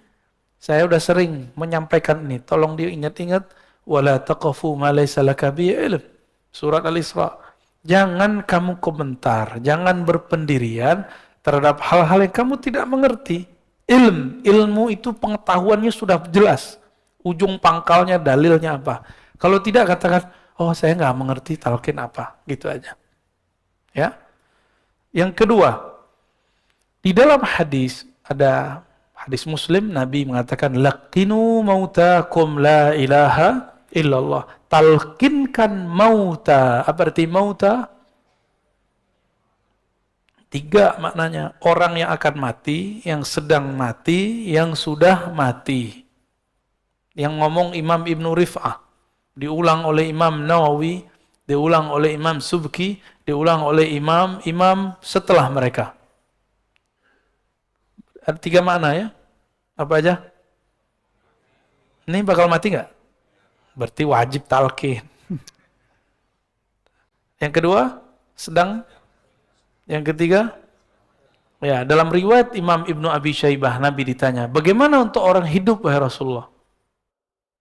Saya udah sering menyampaikan ini, tolong diingat-ingat. Wala taqafu ma laysa laka bihi ilm. Surat Al-Isra. Jangan kamu komentar, jangan berpendirian terhadap hal-hal yang kamu tidak mengerti. Ilmu itu pengetahuannya sudah jelas. Ujung pangkalnya, dalilnya apa. Kalau tidak katakan, oh saya nggak mengerti talqin apa. Gitu aja. Ya. Yang kedua, di dalam hadis, ada hadis Muslim, Nabi mengatakan, laqinu mautakum la ilaha illallah. Talqinkan mauta. Apa arti mauta? 3 maknanya. Orang yang akan mati, yang sedang mati, yang sudah mati. Yang ngomong Imam Ibnu Rif'ah. Diulang oleh Imam Nawawi, diulang oleh Imam Subki, diulang oleh imam setelah mereka. Ada 3 makna ya. Apa aja? Ini bakal mati nggak? Berarti wajib talqin. Yang kedua, sedang. Yang ketiga, Ya, dalam riwayat Imam Ibnu Abi Syaibah, Nabi ditanya, bagaimana untuk orang hidup, wahai Rasulullah?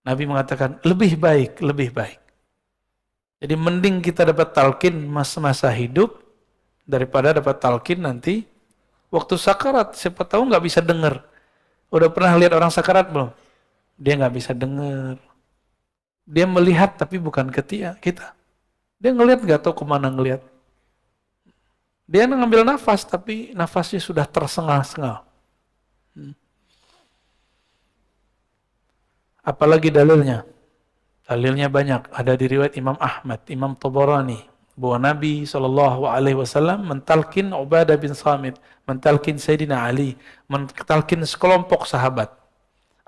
Nabi mengatakan, lebih baik, lebih baik. Jadi mending kita dapat talqin masa-masa hidup, daripada dapat talqin nanti waktu sakarat. Siapa tahu nggak bisa dengar. Udah pernah lihat orang sakarat belum? Dia nggak bisa dengar. Dia melihat tapi bukan kita. Dia ngelihat nggak tahu kemana ngelihat. Dia ngambil nafas tapi nafasnya sudah tersengal-sengal. Apalagi dalilnya? Dalilnya banyak. Ada di riwayat Imam Ahmad, Imam Tabarani, bahwa Nabi SAW mentalkin Ubadah bin Samit, mentalkin Sayyidina Ali, mentalkin sekelompok sahabat.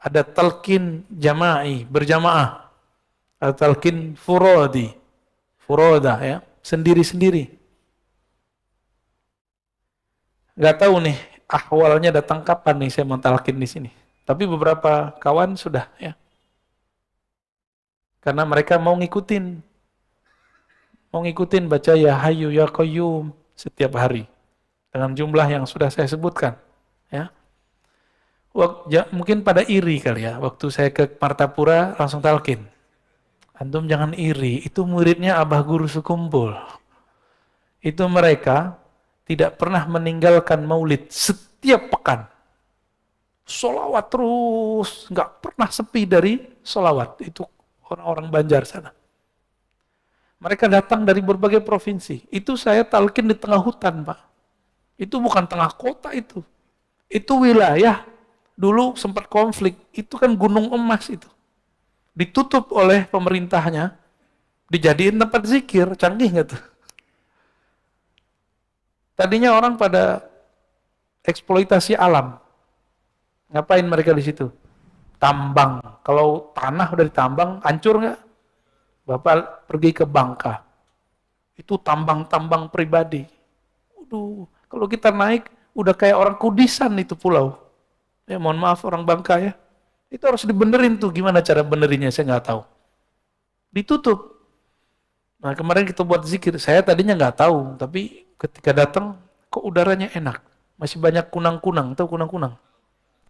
Ada talqin jama'i, berjamaah. Ada talqin furoda, ya, sendiri-sendiri. Gak tahu nih ahwalnya datang kapan nih saya mentalkin di sini. Tapi beberapa kawan sudah, ya. Karena mereka mau ngikutin baca ya Hayyu ya Qayyum setiap hari dengan jumlah yang sudah saya sebutkan, ya. Mungkin pada iri kali ya, waktu saya ke Martapura langsung talqin. Antum jangan iri, itu muridnya Abah Guru Sekumpul. Itu mereka tidak pernah meninggalkan maulid setiap pekan. Sholawat terus, nggak pernah sepi dari sholawat. Itu orang-orang Banjar sana. Mereka datang dari berbagai provinsi. Itu saya talqin di tengah hutan, Pak. Itu bukan tengah kota itu. Itu wilayah. Dulu sempat konflik. Itu kan gunung emas itu. Ditutup oleh pemerintahnya. Dijadiin tempat zikir. Canggih nggak tuh? Tadinya orang pada eksploitasi alam. Ngapain mereka di situ? Tambang. Kalau tanah udah ditambang, hancur nggak? Bapak pergi ke Bangka. Itu tambang-tambang pribadi. Waduh, kalau kita naik, udah kayak orang kudisan itu pulau. Ya mohon maaf orang Bangka ya. Itu harus dibenerin tuh. Gimana cara benerinnya? Saya nggak tahu. Ditutup. Nah kemarin kita buat zikir. Saya tadinya nggak tahu. Tapi ketika datang, kok udaranya enak. Masih banyak kunang-kunang. Tahu kunang-kunang?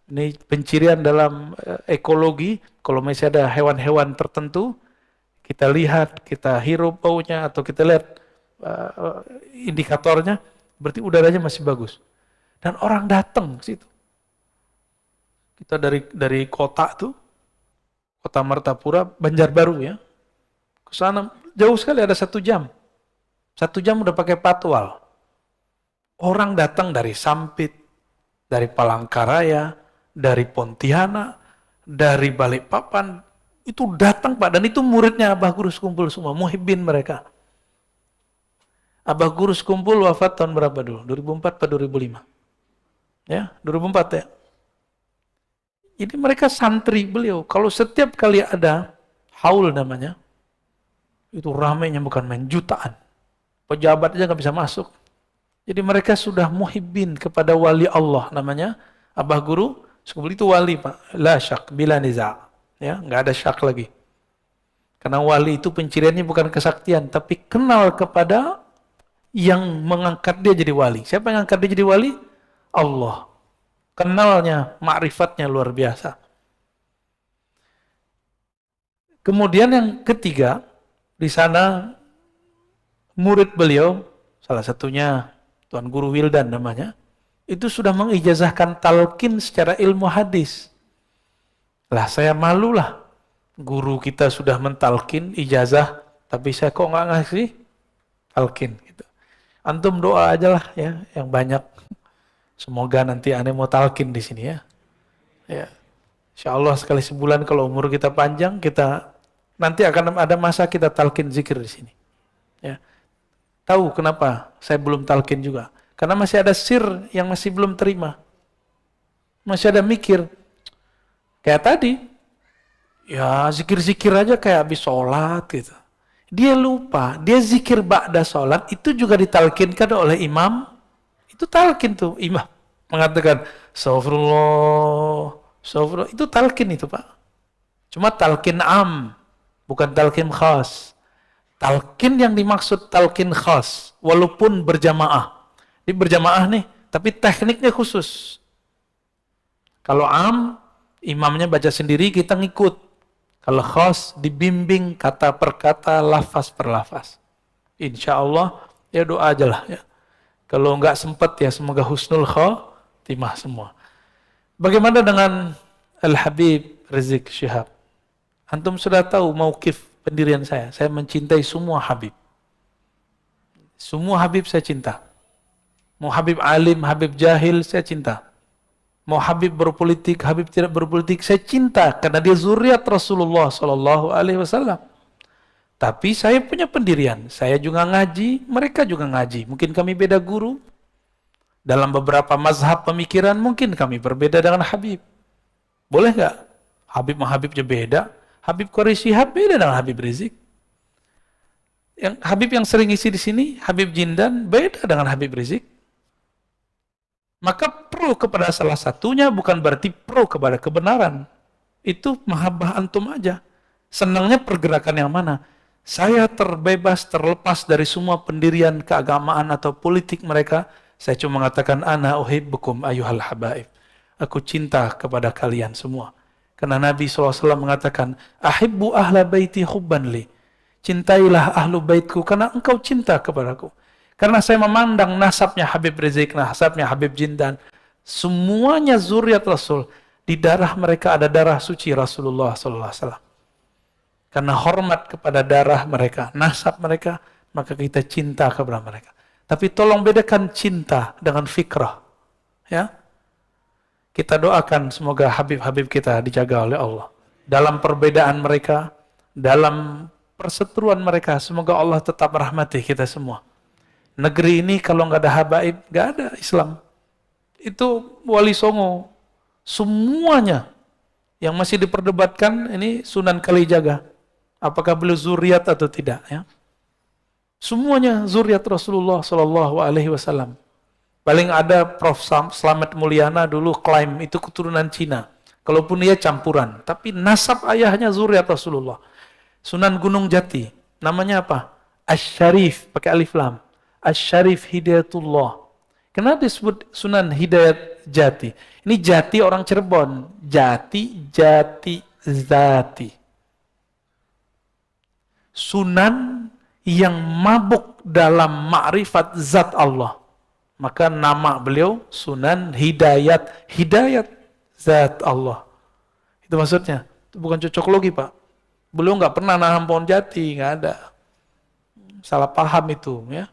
Ini pencirian dalam ekologi, kalau masih ada hewan-hewan tertentu, kita lihat, kita hirup baunya, atau kita lihat indikatornya, berarti udaranya masih bagus. Dan orang datang ke situ. Kita dari kota tuh, kota Martapura, Banjarbaru ya, ke sana jauh sekali ada 1 jam. 1 jam udah pakai patwal. Orang datang dari Sampit, dari Palangkaraya, dari Pontianak, dari Balikpapan, itu datang Pak, dan itu muridnya Abah Guru Sekumpul semua, muhibbin mereka. Abah Guru Sekumpul wafat tahun berapa dulu? 2004 atau 2005? Ya, 2004 ya. Jadi mereka santri beliau, kalau setiap kali ada haul namanya, itu ramainya bukan main, jutaan. Pejabat aja nggak bisa masuk. Jadi mereka sudah muhibbin kepada wali Allah namanya, Abah Guru Sekumpul itu wali Pak, la syak, bila niza', ya, nggak ada syak lagi. Karena wali itu penciriannya bukan kesaktian, tapi kenal kepada yang mengangkat dia jadi wali. Siapa yang angkat dia jadi wali? Allah. Kenalnya, ma'rifatnya luar biasa. Kemudian yang ketiga, di sana murid beliau, salah satunya Tuan Guru Wildan namanya, itu sudah mengijazahkan talqin secara ilmu hadis. Lah saya malulah, guru kita sudah mentalqin ijazah, tapi saya kok nggak ngasih talqin. Gitu. Antum doa aja lah ya, yang banyak. Semoga nanti aneh mau talqin di sini ya. Ya, insya Allah sekali sebulan kalau umur kita panjang, kita nanti akan ada masa kita talqin zikir di sini. Ya, tahu kenapa saya belum talqin juga? Karena masih ada sir yang masih belum terima. Masih ada mikir. Kayak tadi. Ya zikir-zikir aja kayak habis sholat gitu. Dia lupa. Dia zikir ba'da sholat. Itu juga ditalkinkan oleh imam. Itu talkin tuh. Imam mengatakan. Astagfirullah. Itu talkin itu Pak. Cuma talkin am. Bukan talkin khas. Talkin yang dimaksud talkin khas. Walaupun berjamaah. Di berjamaah nih, Tapi tekniknya khusus. Kalau am, imamnya baca sendiri, kita ngikut. Kalau khas, dibimbing kata per kata, lafaz per lafaz. Insya Allah, ya doa aja lah. Ya. Kalau nggak sempat ya, semoga husnul khotimah semua. Bagaimana dengan Al-Habib Rizik Syihab? Antum sudah tahu mauqif pendirian saya. Saya mencintai semua Habib. Semua Habib saya cinta. Mau Habib alim, Habib jahil, saya cinta. Mau Habib berpolitik, Habib tidak berpolitik, saya cinta karena dia zuriat Rasulullah Sallallahu Alaihi Wasallam. Tapi saya punya pendirian, saya juga ngaji, mereka juga ngaji. Mungkin kami beda guru. Dalam beberapa mazhab pemikiran mungkin kami berbeda dengan Habib. Boleh nggak? Habib sama Habibnya beda. Habib Quraisy Syihab beda dengan Habib Rizik. Habib yang sering isi di sini, Habib Jindan beda dengan Habib Rizik. Maka pro kepada salah satunya bukan berarti pro kepada kebenaran. Itu mahabbah antum aja. Senangnya pergerakan yang mana? Saya terbebas, terlepas dari semua pendirian keagamaan atau politik mereka. Saya cuma mengatakan, ana uhibbukum ayuhal habaib. Aku cinta kepada kalian semua. Karena Nabi SAW mengatakan, ahibbu ahla baiti hubban li. Cintailah ahlu baitku karena engkau cinta kepadaku. Karena saya memandang nasabnya Habib Rizik, nasabnya Habib Jindan, semuanya zuriat Rasul. Di darah mereka ada darah suci Rasulullah SAW. Karena hormat kepada darah mereka, nasab mereka, maka kita cinta kepada mereka. Tapi tolong bedakan cinta dengan fikrah. Ya, kita doakan semoga Habib-Habib kita dijaga oleh Allah. Dalam perbedaan mereka, dalam perseteruan mereka, semoga Allah tetap rahmati kita semua. Negeri ini kalau nggak ada habaib, nggak ada Islam. Itu Wali Songo. Semuanya yang masih diperdebatkan ini Sunan Kalijaga. Apakah beliau zuriat atau tidak? Ya. Semuanya zuriat Rasulullah Sallallahu Alaihi Wasallam. Paling ada Prof. Slamet Mulyana dulu klaim itu keturunan Cina. Kalaupun dia campuran, tapi nasab ayahnya zuriat Rasulullah. Sunan Gunung Jati, namanya apa? Asy-Syarif, pakai alif lam. Asy-Syarif Hidayatullah. Kenapa disebut Sunan Hidayat Jati? Ini Jati orang Cirebon. Jati, Jati, Zati. Sunan yang mabuk dalam ma'rifat zat Allah. Maka nama beliau Sunan Hidayat. Hidayat zat Allah. Itu maksudnya. Itu bukan cocok logi, Pak. Beliau nggak pernah nanam pohon jati, nggak ada. Salah paham itu, ya.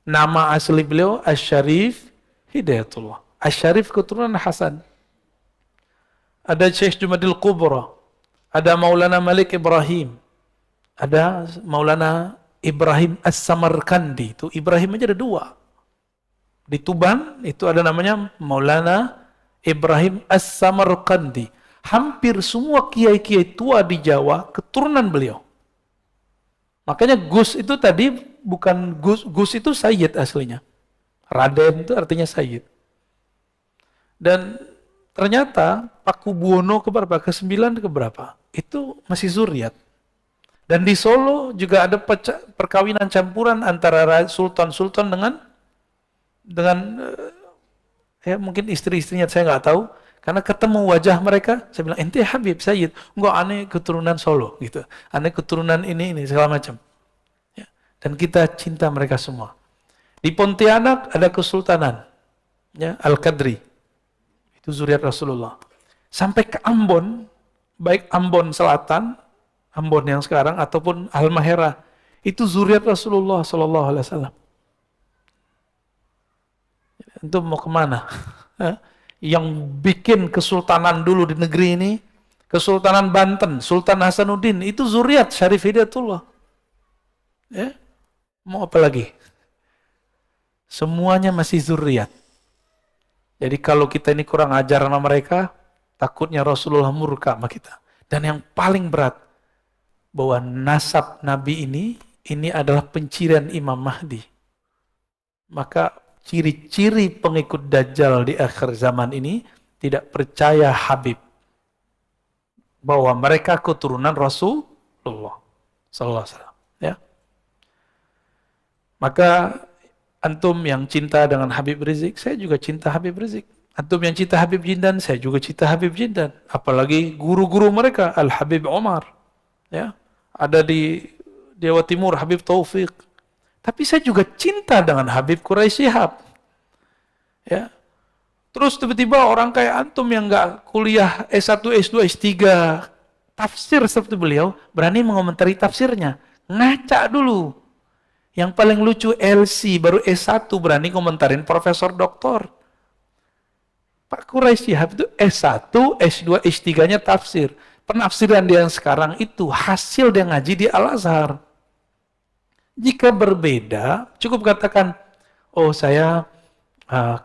Nama asli beliau Asy-Syarif Hidayatullah. Asy-Syarif keturunan Hasan. Ada Syekh Jumadil Kubra. Ada Maulana Malik Ibrahim. Ada Maulana Ibrahim As-Samarkandi. Itu Ibrahim aja ada dua. Di Tuban itu ada namanya Maulana Ibrahim As-Samarkandi. Hampir semua kiai-kiai tua di Jawa keturunan beliau. Makanya Gus itu tadi bukan Gus, Gus itu Sayyid aslinya. Raden itu artinya Sayyid. Dan ternyata Paku Buwono keberapa? Ke-9 keberapa? Itu masih zuriat. Dan di Solo juga ada perkawinan campuran antara sultan-sultan dengan ya mungkin istri-istrinya saya nggak tahu. Karena ketemu wajah mereka, saya bilang, ente Habib, Sayyid. Enggak, aneh keturunan Solo, gitu. Aneh keturunan ini, segala macam. Ya. Dan kita cinta mereka semua. Di Pontianak ada kesultanan. Ya, Al-Qadri. Itu zuriat Rasulullah. Sampai ke Ambon, baik Ambon Selatan, Ambon yang sekarang, ataupun Halmahera. Itu zuriat Rasulullah SAW. Itu mau kemana? Yang bikin kesultanan dulu di negeri ini, Kesultanan Banten, Sultan Hasanuddin, itu zuriat Syarif Hidayatullah. Ya? Mau apa lagi? Semuanya masih zuriat. Jadi kalau kita ini kurang ajar sama mereka, takutnya Rasulullah murka sama kita. Dan yang paling berat, bahwa nasab Nabi ini adalah pencirian Imam Mahdi. Maka ciri-ciri pengikut Dajjal di akhir zaman ini tidak percaya Habib bahwa mereka keturunan Rasulullah sallallahu alaihi wasallam, ya. Maka Antum yang cinta dengan Habib Rizik, saya juga cinta Habib Rizik. Antum yang cinta Habib Jindan, saya juga cinta Habib Jindan. Apalagi guru-guru mereka, Al-Habib Omar. Ya, ada di Jawa Timur, Habib Taufik. Tapi saya juga cinta dengan Habib Quraisy Shihab. Ya. Terus tiba-tiba orang kayak antum yang nggak kuliah S1, S2, S3, tafsir seperti beliau, berani mengomentari tafsirnya. Ngaca dulu. Yang paling lucu LC, baru S1 berani komentarin profesor doktor. Pak Quraisy Shihab itu S1, S2, S3-nya tafsir. Penafsiran dia yang sekarang itu hasil dia ngaji di Al-Azhar. Jika berbeda, cukup katakan, oh saya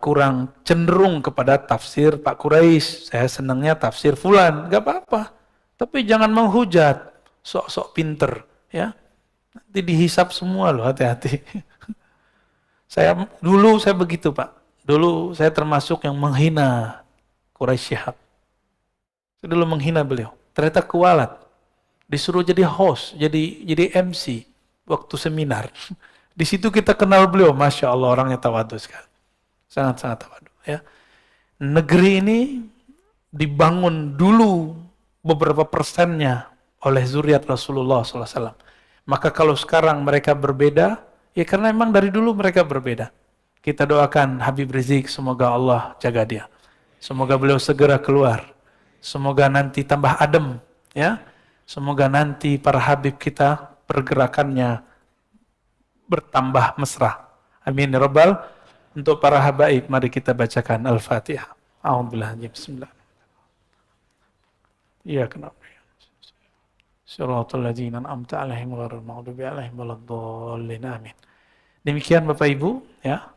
kurang cenderung kepada tafsir Pak Quraisy, saya senangnya tafsir fulan, gak apa-apa. Tapi jangan menghujat, sok-sok pinter, ya. Nanti dihisap semua loh, hati-hati. Dulu saya begitu Pak. Dulu saya termasuk yang menghina Quraisy Shihab. Saya dulu menghina beliau. Ternyata kualat. Disuruh jadi host, jadi MC waktu seminar. Di situ kita kenal beliau, Masya Allah orangnya tawadhu sekali. Sangat-sangat tawadhu. Ya. Negeri ini dibangun dulu beberapa persennya oleh zuriat Rasulullah SAW. Maka kalau sekarang mereka berbeda, ya karena memang dari dulu mereka berbeda. Kita doakan Habib Rizik, semoga Allah jaga dia. Semoga beliau segera keluar. Semoga nanti tambah adem, ya. Semoga nanti para Habib kita pergerakannya bertambah mesra. Amin ya Rabbal. Untuk para habaib, mari kita bacakan Al-Fatihah. A'udzubillahi bismillah. Iya kenapa? Shiratal ladzina an'amta 'alaihim ghairil maghdubi 'alaihim waladdallin. Amin. Demikian Bapak Ibu, ya.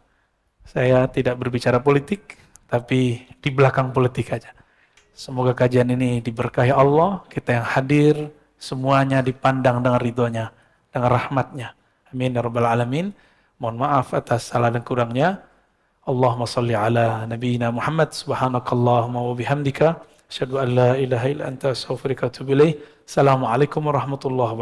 Saya tidak berbicara politik, tapi di belakang politik aja. Semoga kajian ini diberkahi Allah, kita yang hadir, semuanya dipandang dengan ridhonya, dengan rahmatnya. Amin ya Rabbal Alamin. Mohon maaf atas salah dan kurangnya. Allahumma salli ala nabiyyina Muhammad, subhanakallahumma wa bihamdika, asyhadu an la ilaha illa anta astaghfiruka wa atubu ilaik. Assalamualaikum warahmatullahi wabarakatuh.